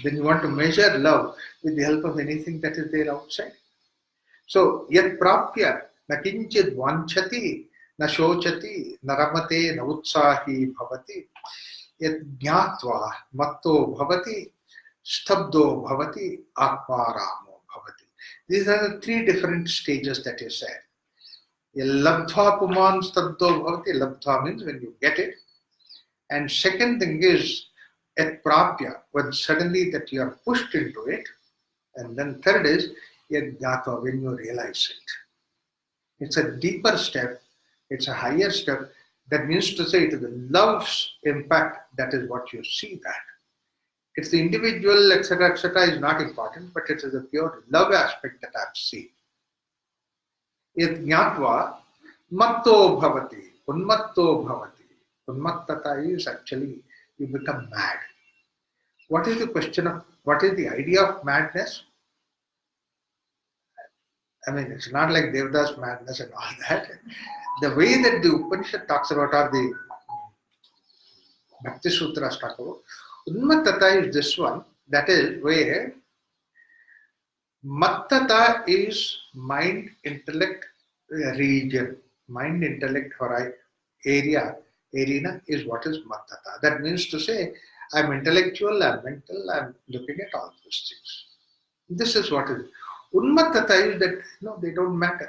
Then you want to measure love with the help of anything that is there outside. So, yat prapya, na kinchid vanchati, na shochati, na ramate, na utsahi bhavati, yat jnatva, matto bhavati, stabdo bhavati, atmaramo bhavati. These are the three different stages that you said. Labdha puman stabdo bhavati. Labdha means when you get it. And second thing is yat prapya, when suddenly that you are pushed into it. And then third is yat jnatva, when you realize it. It's a deeper step. It's a higher step. That means to say it is the love's impact, that is what you see that. It's the individual, etc., is not important, but it is the pure love aspect that I'm seeing. Yat jnatva matto bhavati, unmatto bhavati. Unmattata is actually you become mad. What is the question of, what is the idea of madness? I mean, it's not like Devdas madness and all that. The way that the Upanishad talks about, or the Bhakti Sutra talk about, Unmattata is this one, that is where Mattata is mind, intellect, region. Mind, intellect, arena is what is Mattata. That means to say, I'm intellectual, I'm mental, I'm looking at all those things. This is what is. Unmattata is that, no, they don't matter.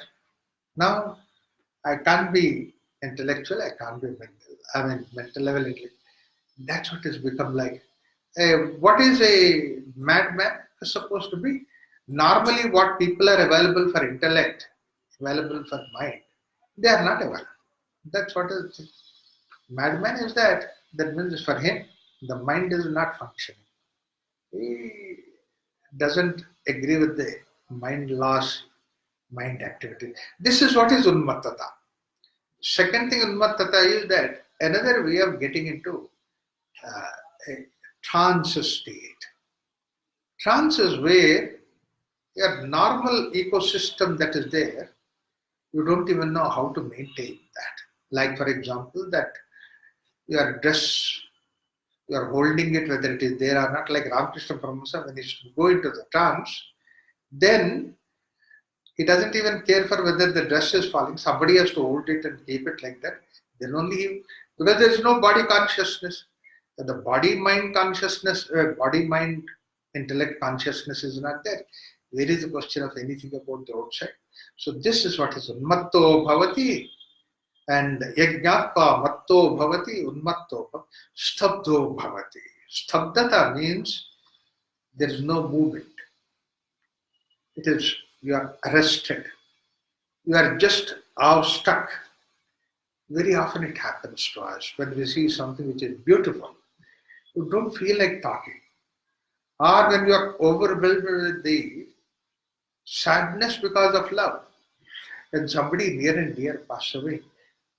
Now, I can't be intellectual, I can't be mental. I mean, mental level intellect. That's what has become like. What is a madman supposed to be? Normally, what people are available for intellect available for mind, they are not available. That's what is madman is that. That means for him, the mind is not functioning. He doesn't agree with the mind loss, mind activity. This is what is unmattata. Second thing, unmattata is that another way of getting into a trance state. Trance is where your normal ecosystem that is there, you don't even know how to maintain that. Like, for example, that your dress, you are holding it whether it is there or not, like Ramakrishna Paramahansa, when he go into the trance, then he doesn't even care for whether the dress is falling. Somebody has to hold it and keep it like that. Then only he, because there is no body consciousness. The body-mind consciousness, body-mind intellect consciousness is not there. Where is the question of anything about the outside? So this is what is unmatto bhavati. And yajnatva matto bhavati, unmatto stabdo bhavati. Stabdata means there is no movement. It is, you are arrested. You are just stuck. Very often it happens to us when we see something which is beautiful. You don't feel like talking. Or when you are overwhelmed with the sadness because of love. When somebody near and dear pass away,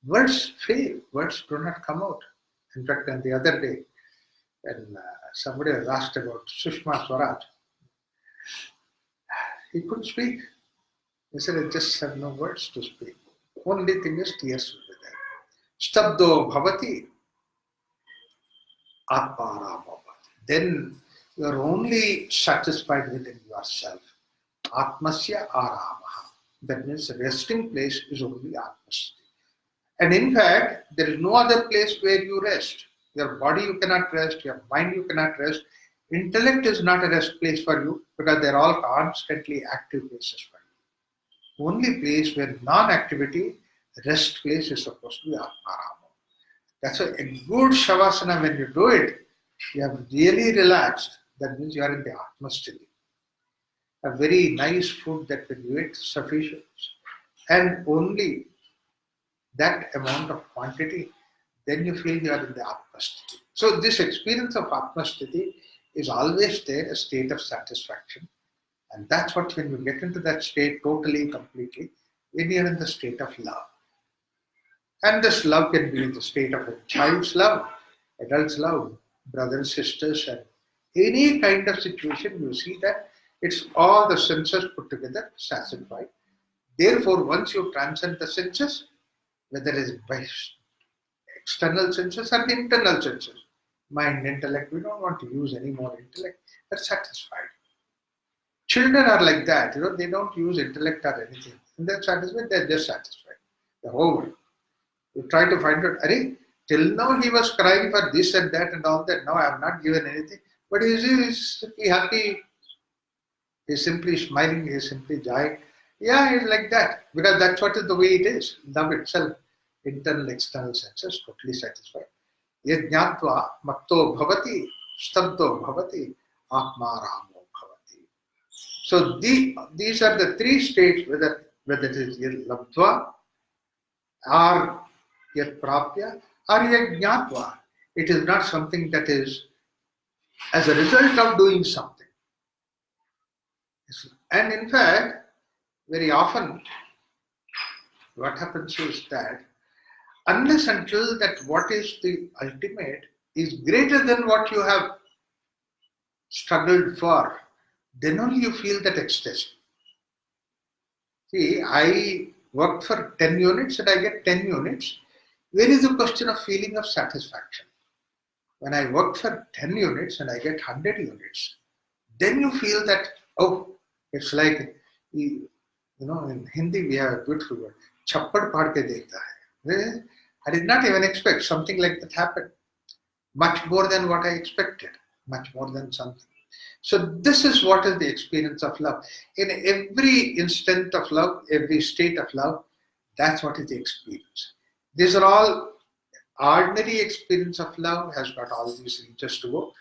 words fail, words do not come out. In fact, on the other day, when somebody was asked about Sushma Swaraj, he couldn't speak. He said, I just have no words to speak. Only thing is tears will be there. Stabdo bhavati, atmaramo bhavati. Then you are only satisfied within yourself. Atmasya aramaha. That means the resting place is only atmasya. And in fact, there is no other place where you rest. Your body you cannot rest, your mind you cannot rest. Intellect is not a rest place for you because they are all constantly active places for you. Only place where non-activity, rest place is supposed to be Atmarama. That's why a good Shavasana, when you do it, you have really relaxed. That means you are in the Atmasthiti. A very nice food that when you eat sufficient and only that amount of quantity, then you feel you are in the Atmasthiti. So this experience of Atmasthiti is always there, a state of satisfaction. And that's what, when you get into that state totally, completely, when you are in the state of love. And this love can be in the state of a child's love, adult's love, brothers, sisters, and any kind of situation, you see that it's all the senses put together, satisfied. Therefore, once you transcend the senses, whether it is by external senses or the internal senses, mind, intellect, we don't want to use any more intellect, they're satisfied. Children are like that, they don't use intellect or anything. And they're satisfied, they're just satisfied. They're over. You try to find out, till now he was crying for this and that and all that, now I have not given anything. But he's simply happy, he's simply smiling, he's simply joying. Yeah, he's like that, because that's what is the way it is. Love itself, internal, external senses, totally satisfied. Yajnatva matto bhavati, stabdo bhavati, atmaramo bhavati. So these are the three states, whether it is labdva, or yat prapya, or yajnatva. It is not something that is as a result of doing something. And in fact, very often, what happens is that unless until that what is the ultimate is greater than what you have struggled for, then only you feel that ecstasy. See, I worked for 10 units and I get 10 units. Where is the question of feeling of satisfaction? When I work for 10 units and I get 100 units, then you feel that, oh, it's like, in Hindi we have a beautiful word, chappad paad ke dekhta hai. I did not even expect something like that happened. Much more than what I expected. Much more than something. So this is what is the experience of love. In every instant of love, every state of love, that's what is the experience. These are all ordinary experience of love, has got all these reaches to go.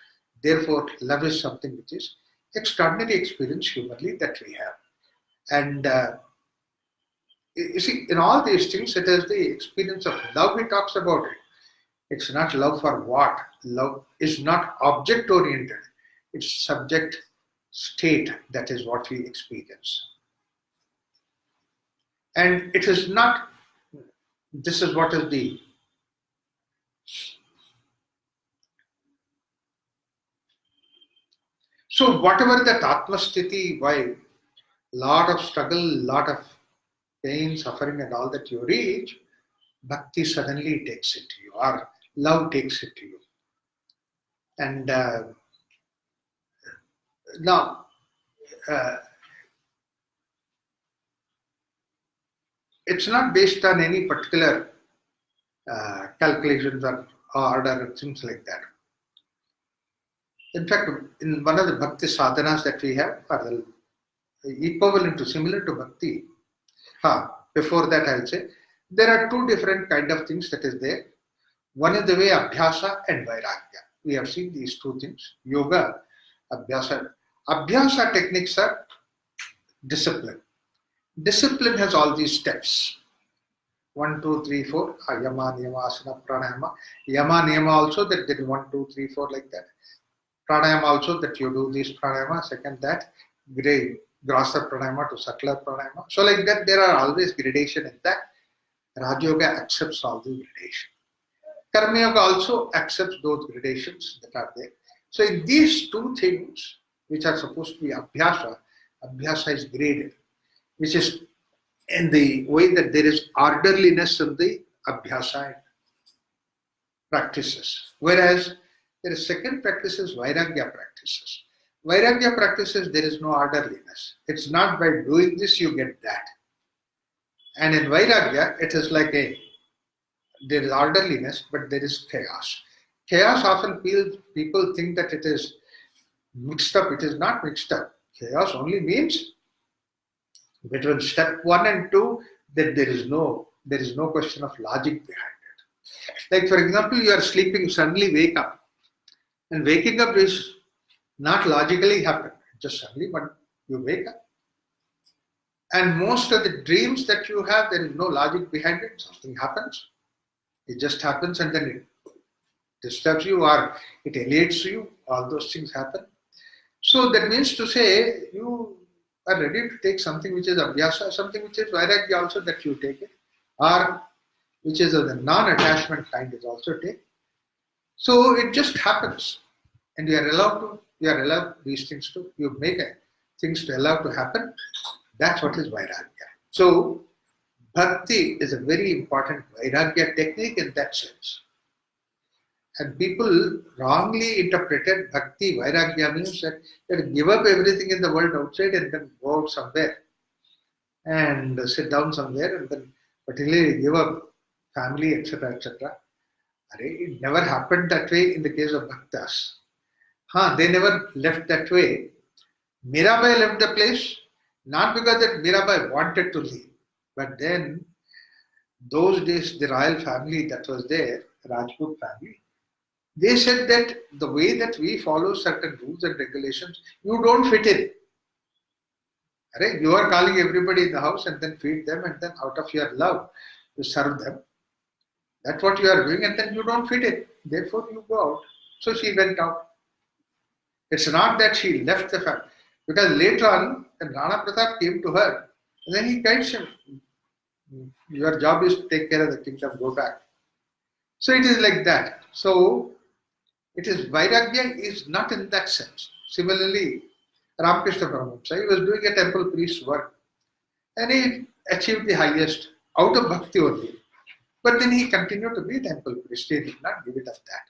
Therefore, love is something which is extraordinary experience humanly that we have. And You see, in all these things, it is the experience of love he talks about it. It's not love for what? Love is not object oriented. It's subject state. That is what we experience. And it is not, this is what is the, so whatever that Atmasthiti, why lot of struggle, lot of pain, suffering and all that you reach, Bhakti suddenly takes it to you, or love takes it to you. And now, it's not based on any particular calculations or order or things like that. In fact, in one of the Bhakti sadhanas that we have, are the equivalent to, similar to Bhakti. Before that I'll say, there are two different kind of things that is there. One is the way Abhyasa and Vairagya. We have seen these two things, Yoga, Abhyasa. Abhyasa techniques are discipline. Discipline has all these steps. 1, 2, 3, 4. Yama, Niyama, Asana, Pranayama. Yama, Niyama also that there is 1, 2, 3, 4 like that. Pranayama also that you do this pranayama. Second that, grosser pranayama to subtler pranayama. So like that there are always gradation in that. Raj Yoga accepts all the gradation. Karma Yoga also accepts those gradations that are there. So in these two things, which are supposed to be Abhyasa, Abhyasa is graded, which is in the way that there is orderliness in the Abhyasa practices. Whereas there is second practice is Vairagya practices. Vairagya practices, there is no orderliness. It's not by doing this you get that. And in Vairagya, it is like there is orderliness, but there is chaos. Chaos often people think that it is mixed up. It is not mixed up. Chaos only means between step 1 and 2 that there is no question of logic behind it. Like for example, you are sleeping, suddenly wake up. And waking up is not logically happen. Just suddenly when you wake up. And most of the dreams that you have, there is no logic behind it. Something happens. It just happens and then it disturbs you or it elates you. All those things happen. So that means to say you are ready to take something which is Abhyasa, something which is Vairagya also that you take it. Or which is of the non-attachment kind is also take. So it just happens. And you are allowed these things to, you make things to allow to happen. That's what is Vairagya. So, Bhakti is a very important Vairagya technique in that sense. And people wrongly interpreted Bhakti, Vairagya means that you give up everything in the world outside and then go out somewhere and sit down somewhere and then particularly give up family, etc., etc. It never happened that way in the case of Bhaktas. They never left that way. Mirabai left the place, not because that Mirabai wanted to leave, but then those days the royal family that was there, Rajput family, they said that the way that we follow certain rules and regulations, you don't fit in. You are calling everybody in the house and then feed them and then out of your love you serve them. That's what you are doing and then you don't fit in. Therefore you go out. So she went out. It's not that she left the family. Because later on, when Rana Pratap came to her, and then he guides him. Your job is to take care of the kingdom, go back. So it is like that. So it is Vairagya is not in that sense. Similarly, Ramakrishna Paramahamsa, he was doing a temple priest's work. And he achieved the highest out of bhakti only. But then he continued to be a temple priest. He did not give it up that.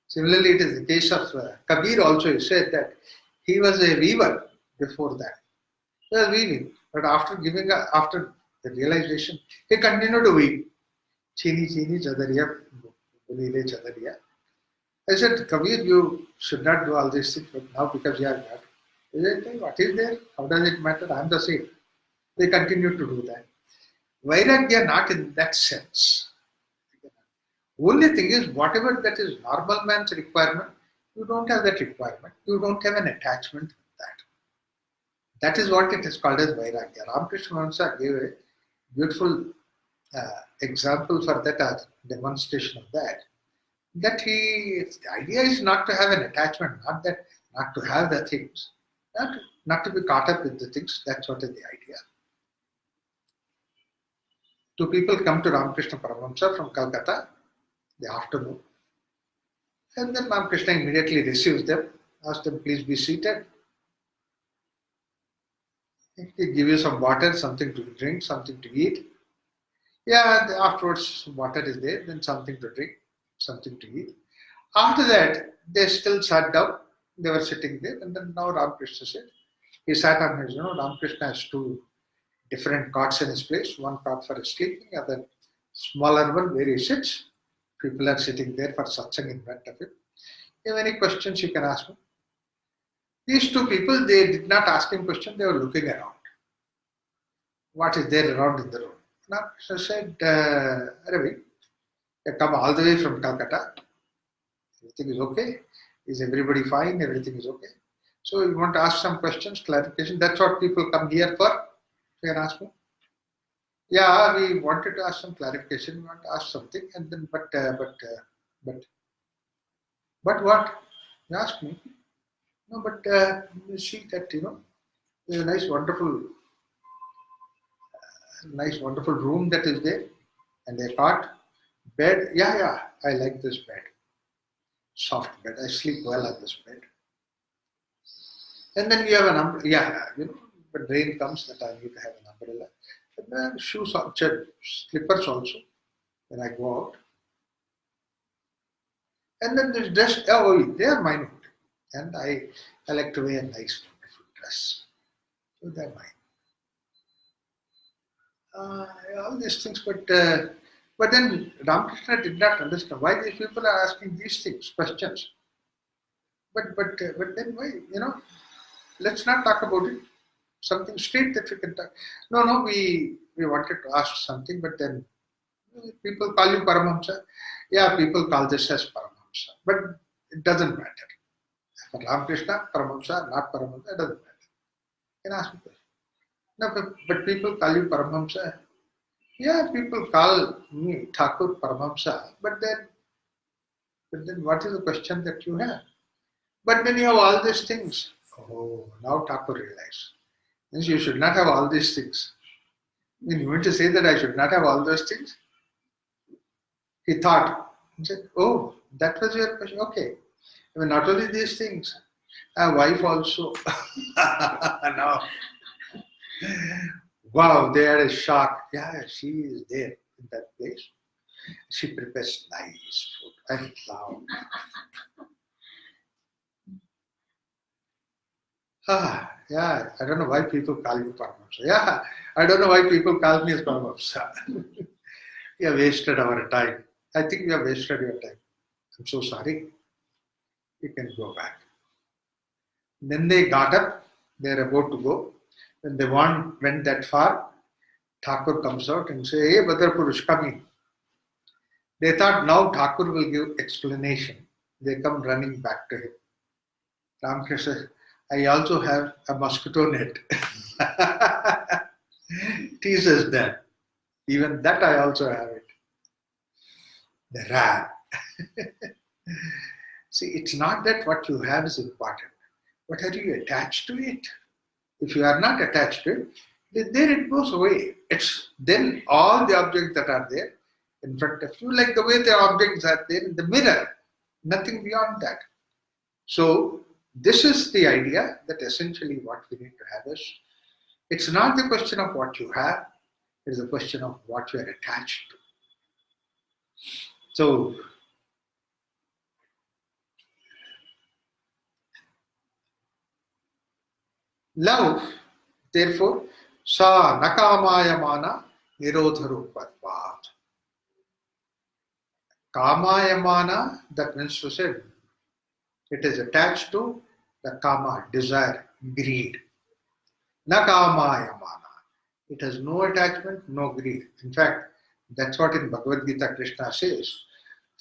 Similarly, it is the case of Kabir also. He said that he was a weaver before that. He was weaving. But after the realization, he continued to weave. Chini chini chadariya, bulile chadariya. I said, Kabir, you should not do all these things, but now because you are God. He said, what is there? How does it matter? I am the same. They continue to do that. Vairagya not in that sense. Only thing is, whatever that is normal man's requirement, you don't have that requirement. You don't have an attachment with that. That is what it is called as Vairagya. Ramakrishna Paramahamsa gave beautiful example for that, demonstration of that. That the idea is not to have an attachment, not to have the things, not to be caught up with the things. That's what is the idea. Two people come to Ramakrishna Paramahamsa from Calcutta the afternoon, and then Ramakrishna immediately receives them, asks them, please be seated. He give you some water, something to drink, something to eat. Yeah, afterwards water is there, then something to drink, something to eat. After that, they still sat down. They were sitting there, and then now Ramakrishna said, he sat on his, Ramakrishna has two different cots in his place, one cot for his sleeping, other smaller one where he sits. People are sitting there for satsang in front of him. If you have any questions, you can ask me. These two people, they did not ask him questions, they were looking around. What is there around in the room? Ramakrishna said, Ravi, you come all the way from Calcutta. Everything is okay. Is everybody fine? Everything is okay. So you want to ask some questions, clarification. That's what people come here for. You can ask me. Yeah, we wanted to ask some clarification. We want to ask something, and then but what? You ask me. No, but you see that there's a nice, wonderful room that is there, and a cot, bed. Yeah, I like this bed. Soft bed. I sleep well on this bed. And then we have an umbrella. Yeah, when rain comes, that I need to have an umbrella. And then shoes, slippers also, when I go out. And then there's dress. Oh, they are mine only. And I like to wear a nice, beautiful dress. So they're mine. All these things, but then Ramakrishna did not understand why these people are asking these things, questions. But then why, let's not talk about it. Something straight that we can talk. No, we wanted to ask something, but then people call you Paramahamsa. Yeah, people call this as Paramahamsa, but it doesn't matter. For Ramakrishna, Paramahamsa, not Paramahamsa, it doesn't matter. You can ask me. No, but people call you Paramahamsa. Yeah, people call me Thakur Paramahamsa, but then what is the question that you have? But when you have all these things, now Thakur realized. Means you should not have all these things. You mean to say that I should not have all those things? He thought, he said, oh, that was your question. Okay. I mean, not only these things, a wife also. Now, wow, they had a shock. Yeah, she is there in that place. She prepares nice food. I love. Yeah, I don't know why people call you Paramahamsa. Yeah, I don't know why people call me as Paramahamsa. We have wasted our time. I think we have wasted your time. I'm so sorry. You can go back. Then they got up. They're about to go. When they went that far, Thakur comes out and says, hey, Badar Purush, come in. They thought now Thakur will give explanation. They come running back to him. Ramakrishna says, I also have a mosquito net. Teases them. Even that I also have it. They ran. See, it's not that what you have is important, but are you attached to it? If you are not attached to it, then it goes away. It's then all the objects that are there in front of you, like the way the objects are there in the mirror, nothing beyond that. So this is the idea that essentially what we need to have is, it's not the question of what you have, it is a question of what you are attached to. So, love, therefore, sa nakamayamana nirodharupatvat. Kamayamana, that means to say, it is attached to the kama, desire, greed. Nakamayamana. It has no attachment, no greed. In fact, that's what in Bhagavad Gita Krishna says.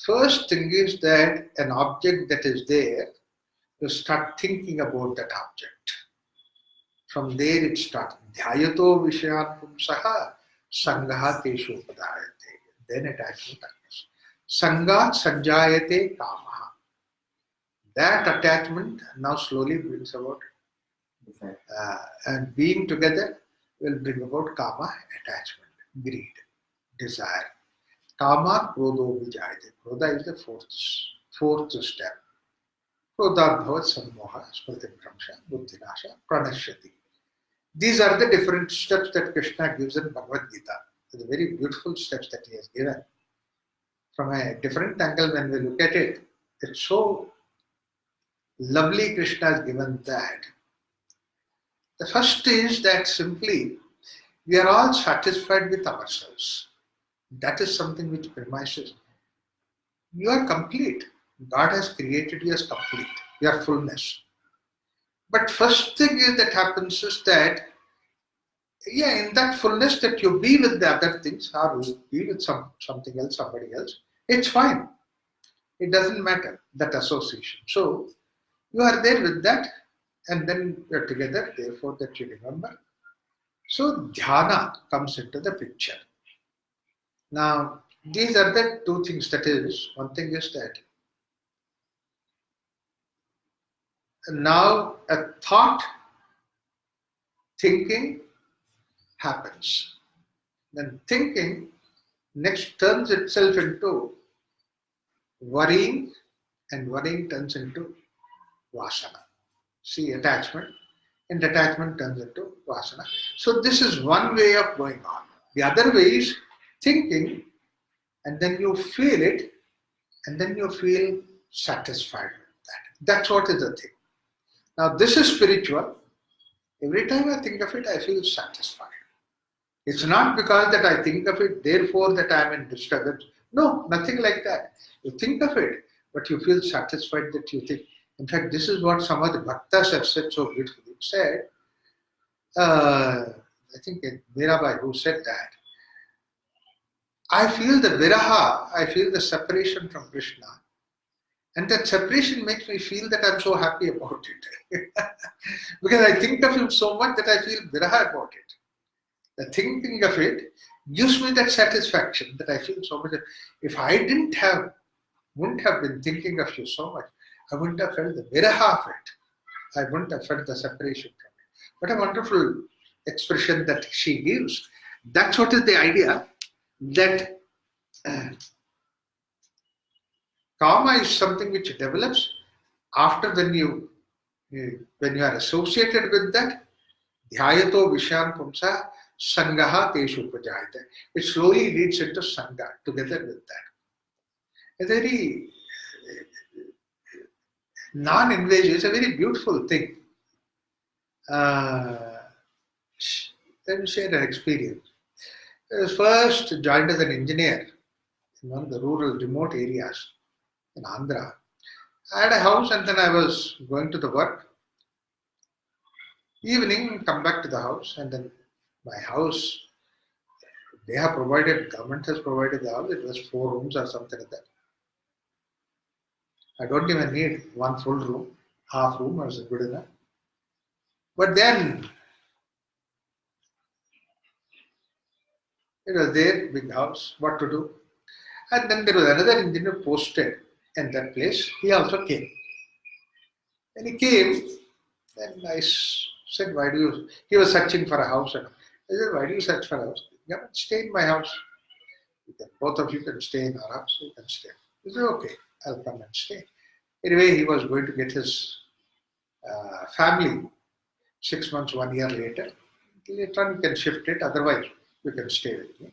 First thing is that an object that is there, you start thinking about that object. From there it starts. Dhyayato Vishayan Pumsaha Sangaha teshu upadayate. Then attachment occurs. Sangat sanjayate kamaha. That attachment now slowly brings about and being together will bring about kama, attachment, greed, desire. Kama krodho vijayate. Krodha is the fourth step. Krodhabhavat sammoha smriti bhramsha buddhinasha pranashyati. These are the different steps that Krishna gives in Bhagavad Gita. The very beautiful steps that he has given. From a different angle, when we look at it, it's so lovely Krishna has given that. The first is that simply we are all satisfied with ourselves. That is something which premises. You are complete. God has created you as complete. You are fullness. But first thing is that happens is that, in that fullness that you be with the other things or you be with something else, somebody else, it's fine. It doesn't matter, that association. So, you are there with that and then you are together, therefore that you remember. So, dhyana comes into the picture. Now, these are the two things. That is, one thing is that now a thought, thinking happens. Then thinking next turns itself into worrying, and worrying turns into vasana. See, attachment, and attachment turns into vasana. So this is one way of going on. The other way is thinking, and then you feel it, and then you feel satisfied with that. That's what is the thing. Now this is spiritual. Every time I think of it, I feel satisfied. It's not because that I think of it, therefore that I am in disturbance. No, nothing like that. You think of it, but you feel satisfied that you think. In fact, this is what some of the bhaktas have said so beautifully. It said, I think it's Mirabai who said that, I feel the viraha, I feel the separation from Krishna. And that separation makes me feel that I'm so happy about it. Because I think of him so much that I feel viraha about it. The thinking of it gives me that satisfaction that I feel so much. If I wouldn't have been thinking of you so much, I wouldn't have felt the viraha of it. I wouldn't have felt the separation from it. What a wonderful expression that she gives. That's what is the idea, that karma is something which develops after when you are associated with that. Dhyayato vishyan pumsa sangaha teshu upajayate. It slowly leads into sangha together with that. A very non-invasive, it's a very beautiful thing. Let me share an experience. I was first joined as an engineer in one of the rural remote areas in Andhra. I had a house and then I was going to the work. Evening, come back to the house, and then my house, they have provided, government has provided the house, it was 4 rooms or something like that. I don't even need one full room, half room was good enough. But then, it was there, big house, what to do? And then there was another engineer posted in that place, he also came. When he came, then I said, why do you, he was searching for a house. And I said, why do you search for a house? Yeah, but stay in my house. Both of you can stay in our house, you can stay. He said, okay, I'll come and stay. Anyway, he was going to get his family 6 months, 1 year later. Later on, you can shift it, otherwise, you can stay with me.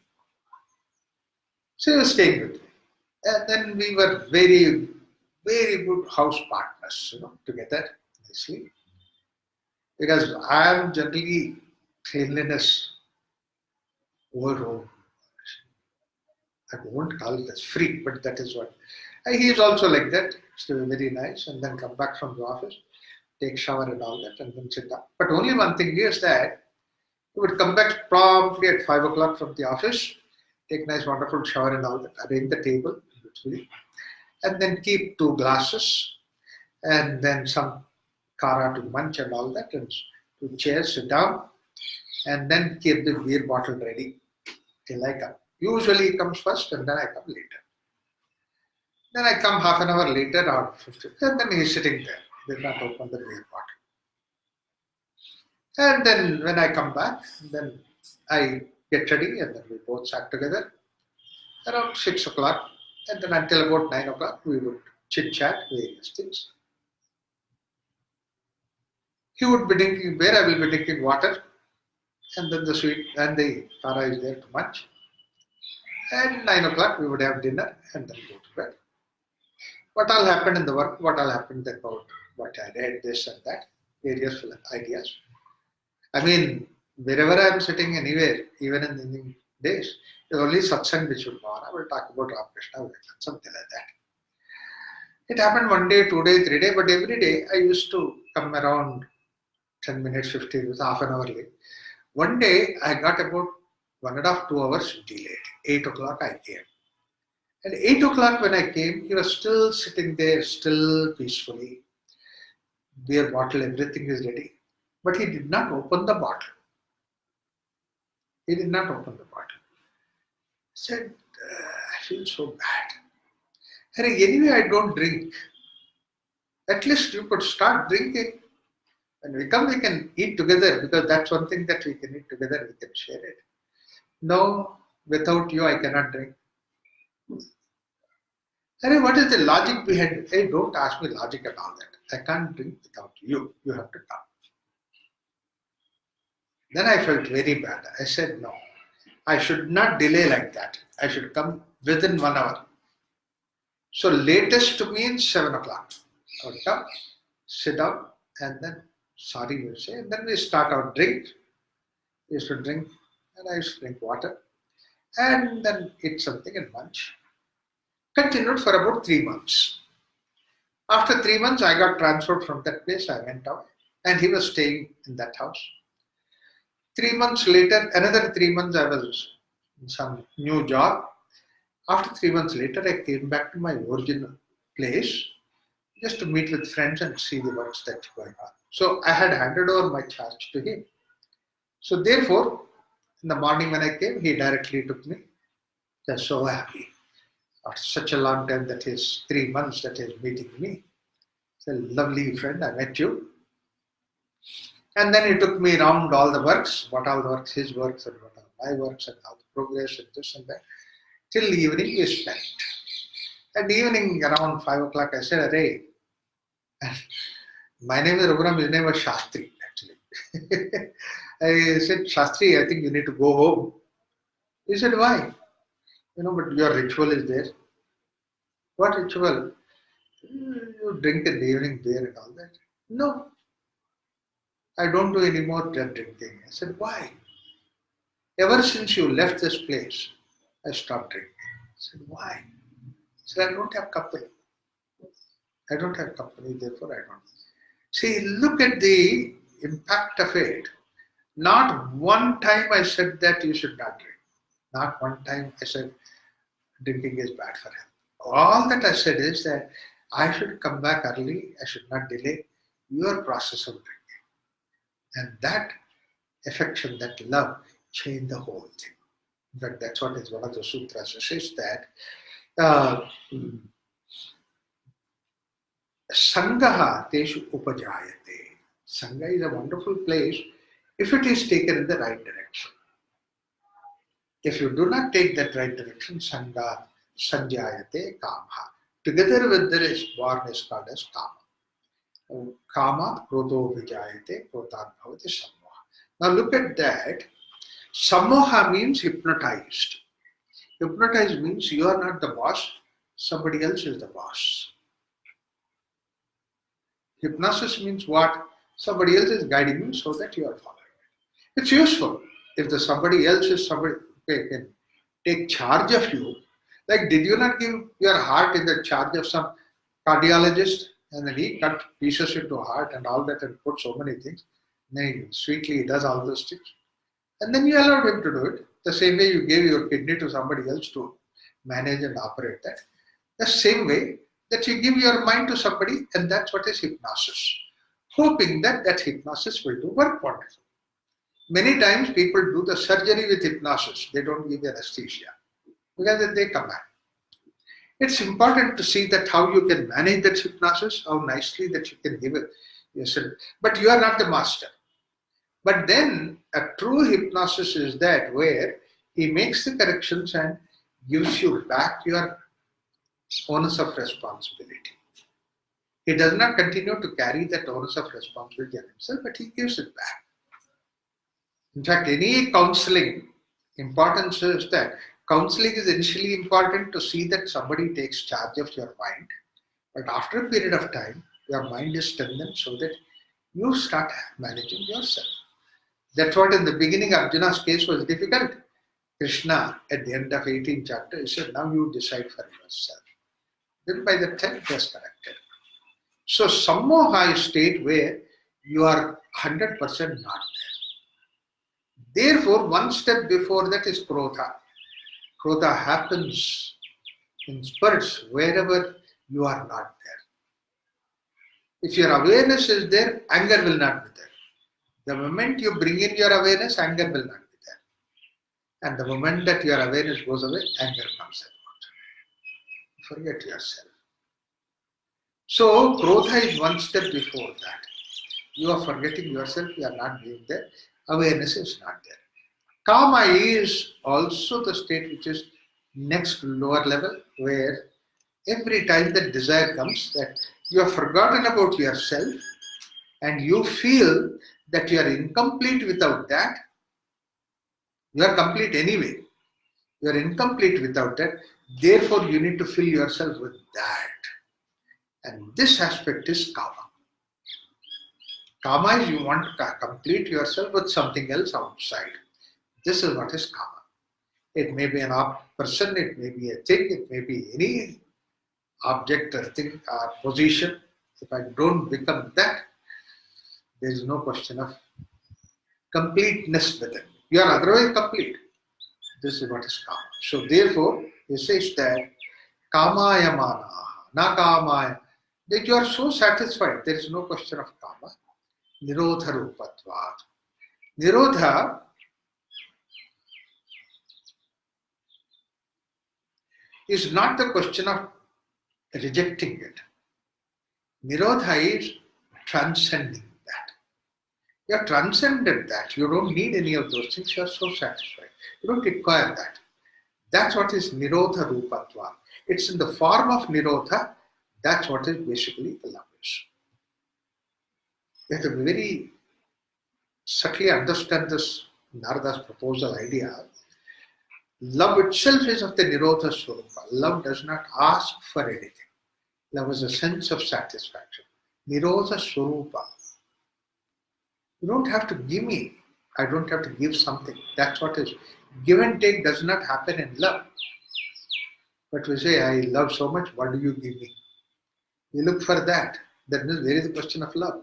So he was staying with me. And then we were very, very good house partners, together, nicely. Because I am generally cleanliness over. I won't call it as freak, but that is what. He is also like that, still very nice, and then come back from the office, take shower and all that, and then sit down. But only one thing is that he would come back promptly at 5 o'clock from the office, take nice wonderful shower and all that, arrange the table beautifully, and then keep 2 glasses, and then some kara to munch and all that, and 2 chairs, sit down, and then keep the beer bottle ready. till I come. Usually he comes first and then I come later. Then I come half an hour later or 15, and then he's sitting there. He did not open the beer bottle. And then when I come back, then I get ready and then we both sat together around 6 o'clock. And then until about 9 o'clock, we would chit chat various things. He would be drinking beer, I will be drinking water. And then the sweet and the para is there to munch. And 9 o'clock, we would have dinner and then go to bed. What all happened in the work, what all happened about what I read, this and that, various ideas. I mean, wherever I am sitting anywhere, even in the days, there's only satsang which will go on. I will talk about Ramakrishna, something like that. It happened 1 day, 2 day, 3 day, but every day I used to come around 10 minutes, 15 minutes, half an hour late. One day I got about 1.5, 2 hours delayed. 8 o'clock I came. At 8 o'clock when I came, he was still sitting there, still peacefully. Beer bottle, everything is ready. But he did not open the bottle. He did not open the bottle. He said, I feel so bad. Anyway, I don't drink. At least you could start drinking. When we come, we can eat together because that's one thing that we can eat together, we can share it. No, without you, I cannot drink. What is the logic behind it? Hey, don't ask me logic and all that. I can't drink without you. You have to come. Then I felt very bad. I said, no, I should not delay like that. I should come within 1 hour. So latest means 7 o'clock. I would come, sit down, and then sorry we say, and then we start our drink. We used to drink, and I used to drink water, and then eat something and lunch. Continued for about 3 months. After 3 months, I got transferred from that place. I went out, and he was staying in that house. 3 months later, another 3 months, I was in some new job. After 3 months later, I came back to my original place just to meet with friends and see the works that's going on. So I had handed over my charge to him. So therefore, in the morning when I came, he directly took me. I was so happy. After such a long time, that is 3 months that he is meeting me. It's a lovely friend, I met you. And then he took me around all the works, what all the works, his works and what are my works and how the progress and this and that. Till evening we spent. At evening around 5 o'clock I said, Arey, my name is Raghuram, his name was Shastri actually. I said, Shastri, I think you need to go home. He said, why? But your ritual is there. What ritual? You drink in the evening beer and all that. No. I don't do any more drinking. I said, why? Ever since you left this place, I stopped drinking. I said, why? I said, I don't have company. I don't have company, therefore I don't. See, look at the impact of it. Not one time I said that you should not drink. Not one time I said drinking is bad for health. All that I said is that I should come back early, I should not delay your process of drinking. And that affection, that love, changed the whole thing. In fact, that's what is one of the sutras says that Sangaha teshu upajayate. Sangha is a wonderful place if it is taken in the right direction. If you do not take that right direction, Sangha sanjayate kama. Together with this born is called as kama. Kama krodho vijayate krodhan bhavati sammoha. Now look at that. Sammoha means hypnotized. Hypnotized means you are not the boss, somebody else is the boss. Hypnosis means what? Somebody else is guiding you so that you are following it. It's useful. If the somebody else is somebody can take charge of you, like did you not give your heart in the charge of some cardiologist and then he cut pieces into heart and all that and put so many things. And then sweetly he does all those things. And then you allowed him to do it. The same way you gave your kidney to somebody else to manage and operate that. The same way that you give your mind to somebody, and that's what is hypnosis. Hoping that that hypnosis will do work wonderful. Many times people do the surgery with hypnosis. They don't give anesthesia because then they come back. It's important to see that how you can manage that hypnosis, how nicely that you can give it yourself. But you are not the master. But then a true hypnosis is that where he makes the corrections and gives you back your onus of responsibility. He does not continue to carry that onus of responsibility on himself, but he gives it back. In fact, any counseling, importance is that counseling is initially important to see that somebody takes charge of your mind. But after a period of time, your mind is strengthened so that you start managing yourself. That's what in the beginning Arjuna's case was difficult. Krishna, at the end of 18th chapter, he said, now you decide for yourself. Then by the 10th, he was corrected. So sammoha is state where you are 100% not there. Therefore, one step before that is krodha. Krodha happens in spurts wherever you are not there. If your awareness is there, anger will not be there. The moment you bring in your awareness, anger will not be there. And the moment that your awareness goes away, anger comes about. Forget yourself. So, krodha is one step before that. You are forgetting yourself, you are not being there, awareness is not there. Kama is also the state which is next lower level, where every time that desire comes, that you have forgotten about yourself and you feel that you are incomplete without that. You are complete anyway. You are incomplete without that. Therefore, you need to fill yourself with that. And this aspect is kama. Kama is you want to complete yourself with something else outside. This is what is kama. It may be an person, it may be a thing, it may be any object or thing or position. If I don't become that, there is no question of completeness with it. You are otherwise complete. This is what is kama. So therefore, he says that kamaya mana, na kamaya, that you are so satisfied, there is no question of kama. Nirodha rupatvat. Nirodha is not the question of rejecting it. Nirodha is transcending that. You have transcended that. You don't need any of those things. You are so satisfied. You don't require that. That's what is Nirodha Rupatva. It's in the form of Nirodha. That's what is basically the love is. You have to very subtly understand this Narada's proposal idea. Love itself is of the Nirodha Swarupa. Love does not ask for anything. Love is a sense of satisfaction. Nirodha Swarupa. You don't have to give me. I don't have to give something. That's what is. Give and take does not happen in love. But we say, I love so much, what do you give me? We look for that. That means there is a question of love.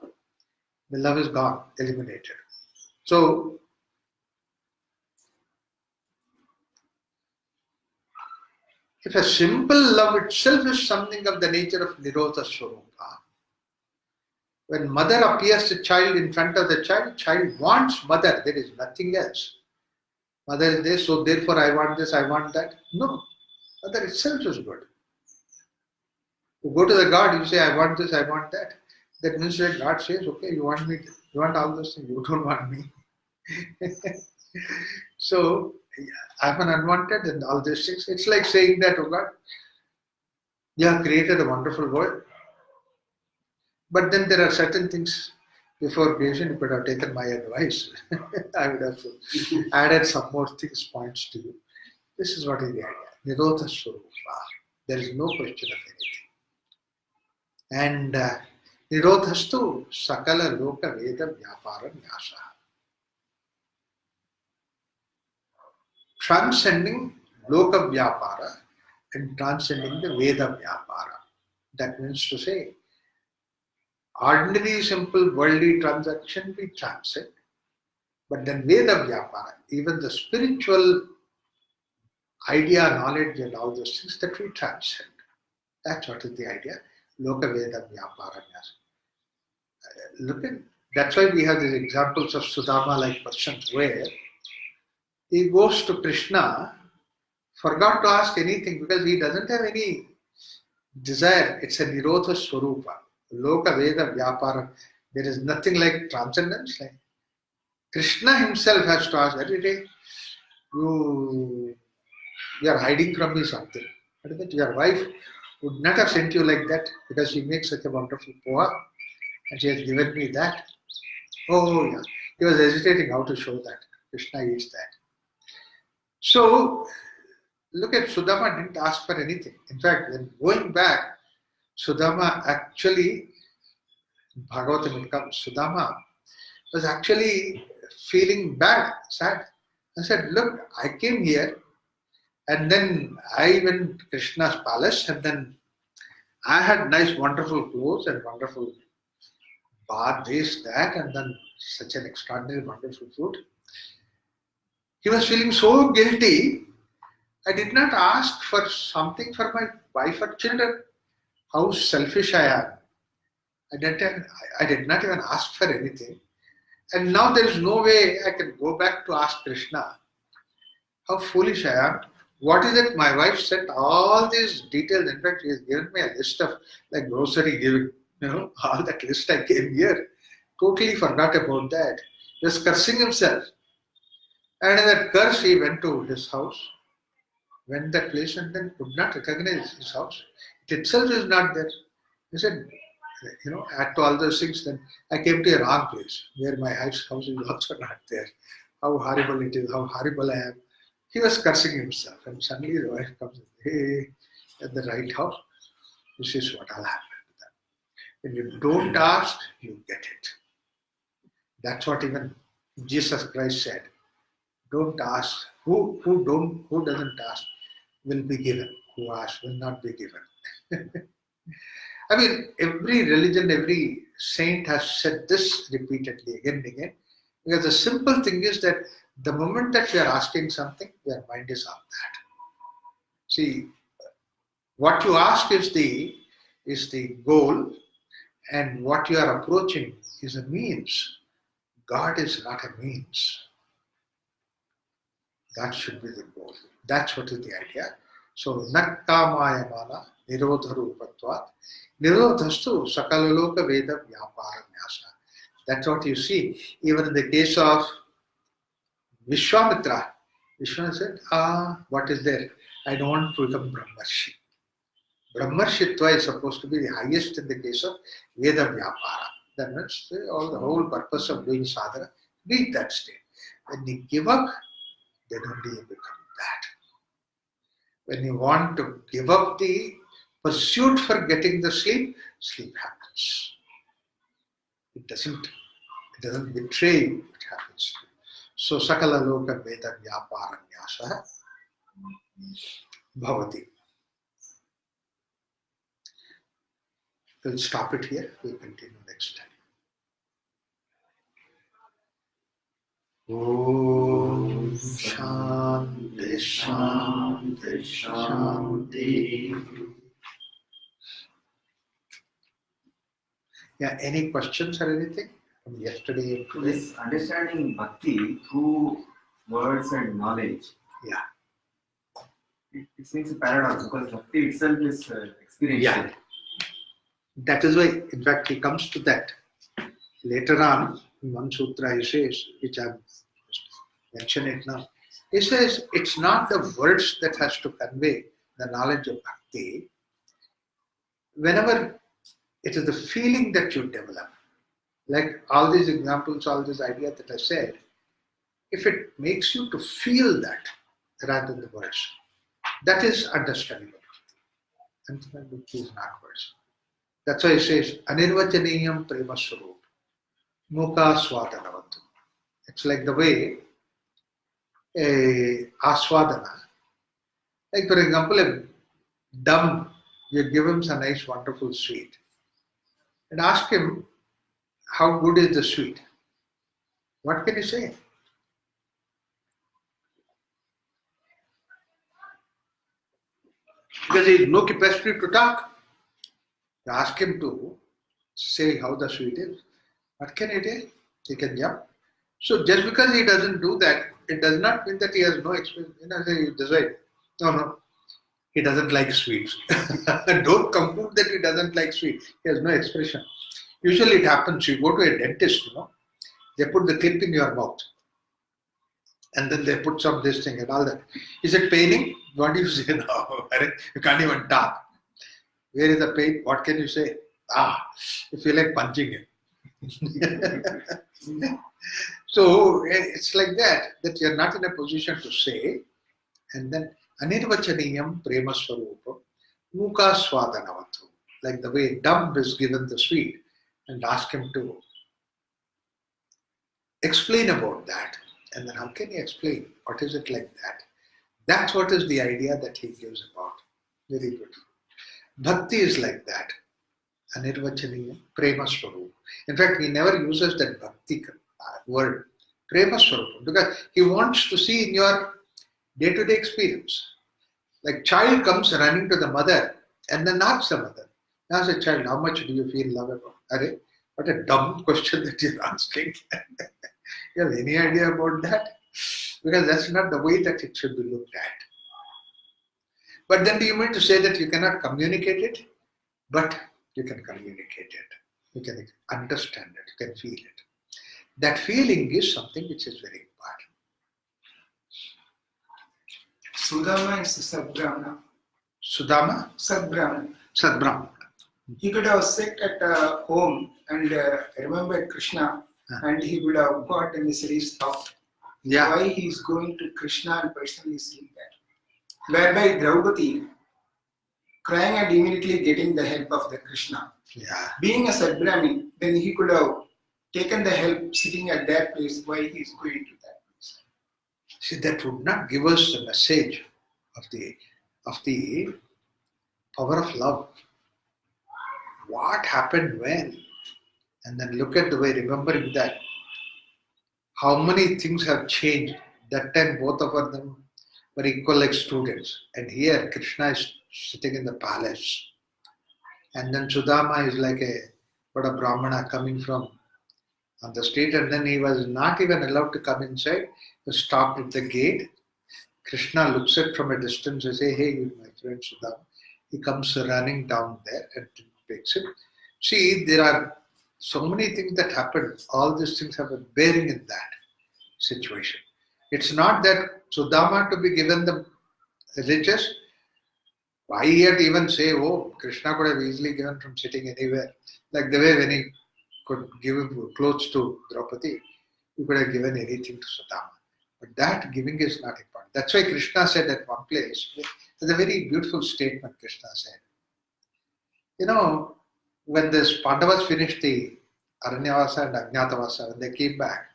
The love is gone, eliminated. So, if a simple love itself is something of the nature of Nirodha Swarupa, when mother appears to child in front of the child wants mother, there is nothing else. Mother is there, so therefore I want this, I want that. No, mother itself is good. You go to the God, you say, I want this, I want that. That means that God says, okay, you want me, you want all those things, you don't want me. So, I'm an unwanted and all these things. It's like saying that, oh God, you have created a wonderful world. But then there are certain things before creation you could have taken my advice. I would have added some more things, points to you. This is what is the idea. Nirodha Swarupa. There is no question of anything. And Nirodhastu Sakala Loka Veda Vyapara Nyasa. Transcending Loka Vyapara and transcending the Veda Vyapara. That means to say, ordinary, simple, worldly transaction we transcend, but then Veda Vyapara, even the spiritual idea, knowledge, and all those things that we transcend. That's what is the idea. Loka Veda Vyapara. Look at That's why we have these examples of Sudama-like persons where he goes to Krishna, forgot to ask anything because he doesn't have any desire. It's a Nirodha Swarupa. Loka Veda Vyapara. There is nothing like transcendence. Like Krishna himself has to ask every day, you are hiding from me something. What is it? Your wife would not have sent you like that because she makes such a wonderful poha and she has given me that. Oh, yeah. He was hesitating how to show that. Krishna is that. So, look at Sudama didn't ask for anything. In fact, when going back, Sudama actually, Bhagavatam it comes, Sudama was actually feeling bad, sad. I said, look, I came here and then I went to Krishna's palace and then I had nice, wonderful clothes and wonderful bath, this, that, and then such an extraordinary, wonderful food. He was feeling so guilty. I did not ask for something for my wife or children. How selfish I am. I did not even ask for anything. And now there is no way I can go back to ask Krishna. How foolish I am. What is it? My wife sent all these details. In fact, she has given me a list of like grocery giving. All that list I came here. Totally forgot about that. He was cursing himself. And in that curse, he went to his house, went that place and then could not recognize his house. It itself is not there. He said, add to all those things, then I came to a wrong place where my house is also not there. How horrible it is, how horrible I am. He was cursing himself, and suddenly the wife comes and hey, at the right house. This is what will happen to them. When you don't ask, you get it. That's what even Jesus Christ said. Don't ask. Who doesn't ask will be given. Who asks will not be given. I mean, every religion, every saint has said this repeatedly again and again. Because the simple thing is that the moment that you are asking something, your mind is on that. See, what you ask is the goal, and what you are approaching is a means. God is not a means. That should be the goal. That's what is the idea. So, nakkamayamana nirodha rupatvat nirodhastu sakalaloka veda vyapara nyasa. That's what you see. Even in the case of Vishwamitra, Vishwamitra said, what is there? I don't want to become Brahmarshi. Brahmarshitva is supposed to be the highest in the case of Veda Vyapara. That means the whole purpose of doing sadhana, reach that state. When you give up, then only you become that. When you want to give up the pursuit for getting the sleep, sleep happens. It doesn't betray you, it happens. So sakala loka veda vyapara nyasa bhavati. We'll stop it here. We'll continue next time. Om Shanti Shanti Shanti. Yeah, any questions or anything from yesterday? So this understanding bhakti through words and knowledge. Yeah. It seems a paradox because bhakti itself is experiential. Yeah. That is why, in fact, he comes to that. Later on, in one sutra he says, which I mention it now, he says it's not the words that has to convey the knowledge of bhakti. Whenever it is the feeling that you develop, like all these examples, all this idea that I said, if it makes you to feel that rather than the words, that is understandable. Understandable is not words. That's why it says, Anirvachaniyam prema swarup, mukha swadanavattu. It's like the way aswadana. Like for example, a dumb, you give him some nice, wonderful sweet, and ask him, how good is the sweet? What can he say? Because he has no capacity to talk. You ask him to say how the sweet is. What can he do? He can jump. So just because he doesn't do that, it does not mean that he has no experience. He decide, no, he doesn't like sweets. Don't conclude that he doesn't like sweets. He has no expression. Usually it happens, you go to a dentist, they put the clip in your mouth. And then they put some this thing and all that. Is it paining? What do you say now? You can't even talk. Where is the pain? What can you say? You feel like punching him. So it's like that you're not in a position to say. And then Anirvachaniyam prema swarupam muka swadanavatu. Like the way dumb is given the sweet and ask him to explain about that. And then how can he explain? What is it like that? That's what is the idea that he gives about. Very good. Bhakti is like that. Anirvachaniyam prema swarup. In fact, he never uses that bhakti word, prema swarup, because he wants to see in your day-to-day experience. Like child comes running to the mother and then asks the mother, as a child, how much do you feel love about? Arey, what a dumb question that you're asking. You have any idea about that? Because that's not the way that it should be looked at. But then do you mean to say that you cannot communicate it? But you can communicate it. You can understand it. You can feel it. That feeling is something which is very important. Sudama is Sadbrahmana. Sudama? Sadbrahmana. Sadbrahmana. He could have sat at home and remembered Krishna, and he would have got a mysterious thought. Yeah. Why he is going to Krishna and personally seeing that. Whereby Draupadi, crying and immediately getting the help of the Krishna. Yeah. Being a Sadbrahmin, then he could have taken the help sitting at that place. Why he is going to that place? See, that would not give us the message of the power of love. What happened when? And then look at the way, remembering that. How many things have changed. That time both of them were equal like students. And here Krishna is sitting in the palace. And then Sudama is like a Brahmana coming from on the street, and then he was not even allowed to come inside. He was stopped at the gate. Krishna looks at from a distance and says, hey, my friend Sudama. He comes running down there and takes it. See, there are so many things that happen. All these things have a bearing in that situation. It's not that Sudama to be given the riches. Why he had to even say, oh, Krishna could have easily given from sitting anywhere. Like the way when he could give clothes to Draupadi, he could have given anything to Sudama. But that giving is not important. That's why Krishna said at one place, it's a very beautiful statement Krishna said. When the Pandavas finished the Aranyavasa and Ajnatavasa, when they came back,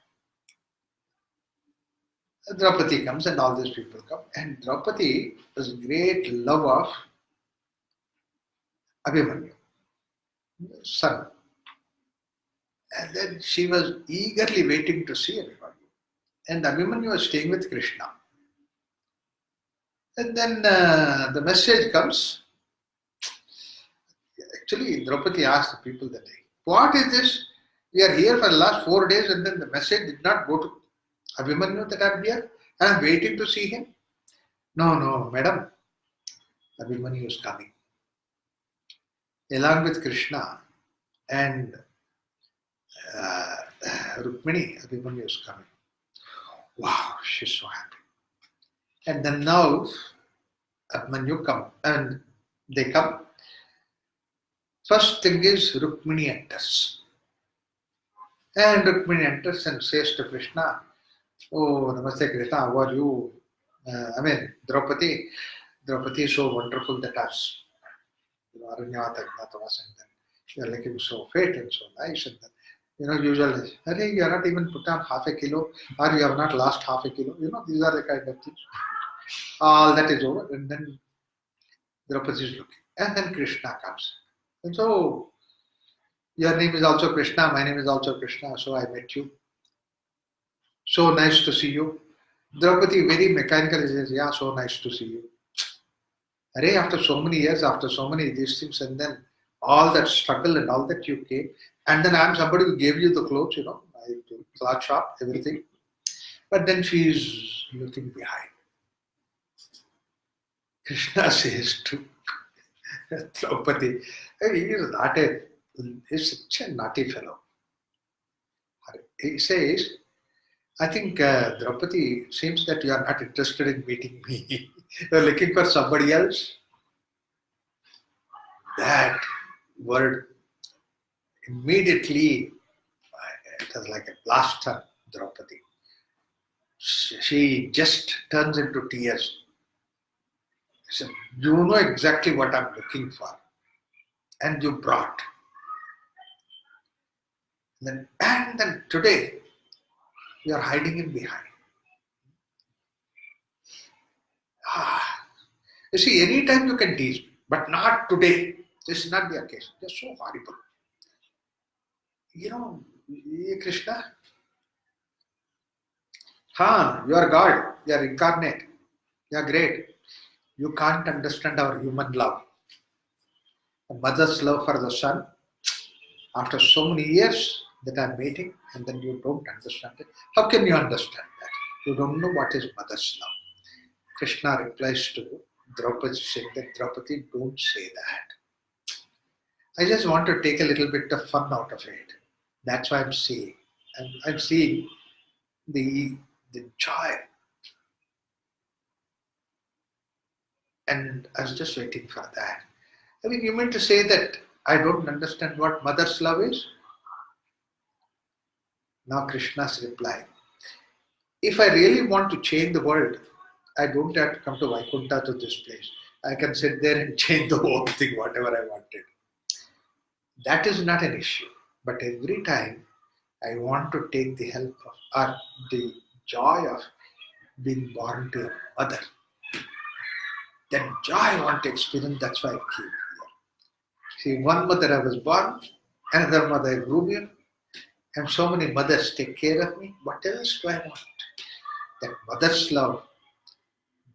Draupadi comes and all these people come. And Draupadi was great love of Abhimanyu, son. And then she was eagerly waiting to see Abhimanyu. And Abhimanyu was staying with Krishna. And then the message comes. Actually, Draupadi asked the people that day, what is this? We are here for the last 4 days and then the message did not go to Abhimanyu that I am here and I am waiting to see him. No, madam. Abhimanyu is coming. Along with Krishna and Rukmini, Abhimanyu is coming. Wow, she's so happy. And then now Abhimanyu come and they come. First thing is Rukmini enters. And Rukmini enters and says to Krishna, oh, Namaste Krishna, how are you? Draupadi is so wonderful that us. Aranyavata, Ajnatavasa, and then you are looking so fit and so nice. And then, usually, you are not even put on half a kilo or you have not lost half a kilo. These are the kind of things. All that is over. And then Draupadi is looking. And then Krishna comes. And so, your name is also Krishna, my name is also Krishna, so I met you. So nice to see you. Draupadi very mechanically says, yeah, so nice to see you. Arey, after so many years, after so many these things, and then all that struggle and all that you came, and then I'm somebody who gave you the clothes, I do cloth shop, everything. But then she's looking behind. Krishna says to Draupadi, hey, he's such a naughty fellow. He says, I think Draupadi, it seems that you are not interested in meeting me. You're looking for somebody else. That word immediately, it was like a blast on Draupadi. She just turns into tears. She said, you know exactly what I'm looking for. And you brought. And then today, you are hiding in behind. You see, anytime you can tease me, but not today. This is not the occasion. They're so horrible. Krishna, you are God. You are incarnate. You are great. You can't understand our human love. A mother's love for the son. After so many years that I'm waiting, and then you don't understand it. How can you understand that? You don't know what is mother's love. Krishna replies to Draupadi saying that, Draupadi, don't say that. I just want to take a little bit of fun out of it. That's why I'm seeing. I'm seeing the joy. And I was just waiting for that. I mean, you meant to say that I don't understand what mother's love is? Now Krishna's reply. If I really want to change the world, I don't have to come to Vaikuntha to this place. I can sit there and change the whole thing, whatever I wanted. That is not an issue. But every time I want to take the help of, or the joy of being born to a mother. That joy I want to experience, that's why I came here. See, one mother I was born, another mother I grew here, and so many mothers take care of me. What else do I want? That mother's love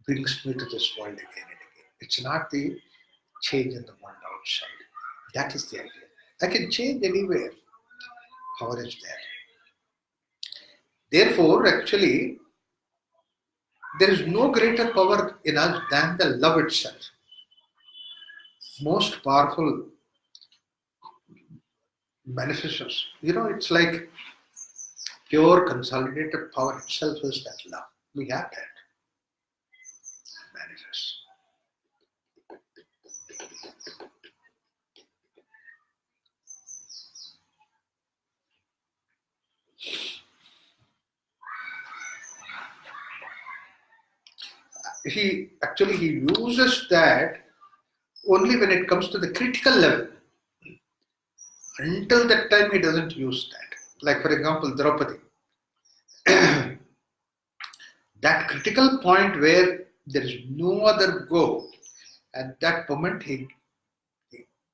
brings me to this world again and again. It's not the change in the world outside. That is the idea. I can change anywhere. Power is there. Therefore, actually, there is no greater power in us than the love itself. Most powerful manifestations. It's like pure consolidated power itself is that love. We have that. Manifest. He uses that only when it comes to the critical level. Until that time, he doesn't use that. Like, for example, Draupadi. That critical point where there is no other go, at that moment he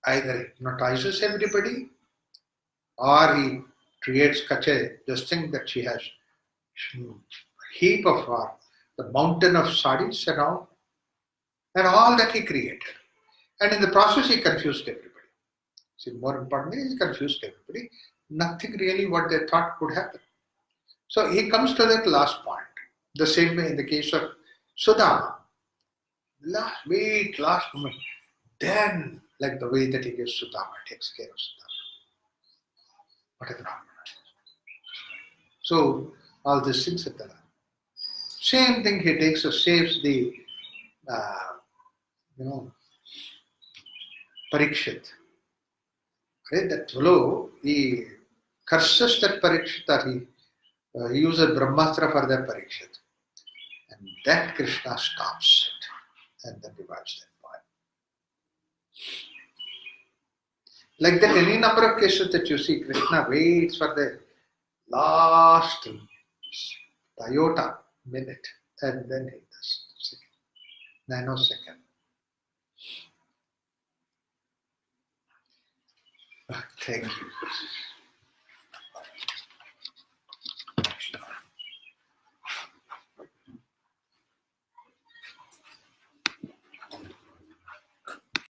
either hypnotizes everybody or he creates such a this thing that she has heap of the mountain of sarees around and all that he created. And in the process he confused everybody. See, more importantly, he confused everybody. Nothing really what they thought could happen. So he comes to that last point. The same way in the case of Sudama. Last moment. Then, like the way that he gives Sudama, takes care of Sudama. What a Brahmana. So, all these things are there. Same thing he takes or saves the, Parikshit. Right? That fellow, he curses that Parikshit, or he uses Brahmastra for that Parikshit. And that Krishna stops it and then revives that boy. Like that, any number of cases that you see, Krishna waits for the last iota minute and then he does nanosecond. Thank you.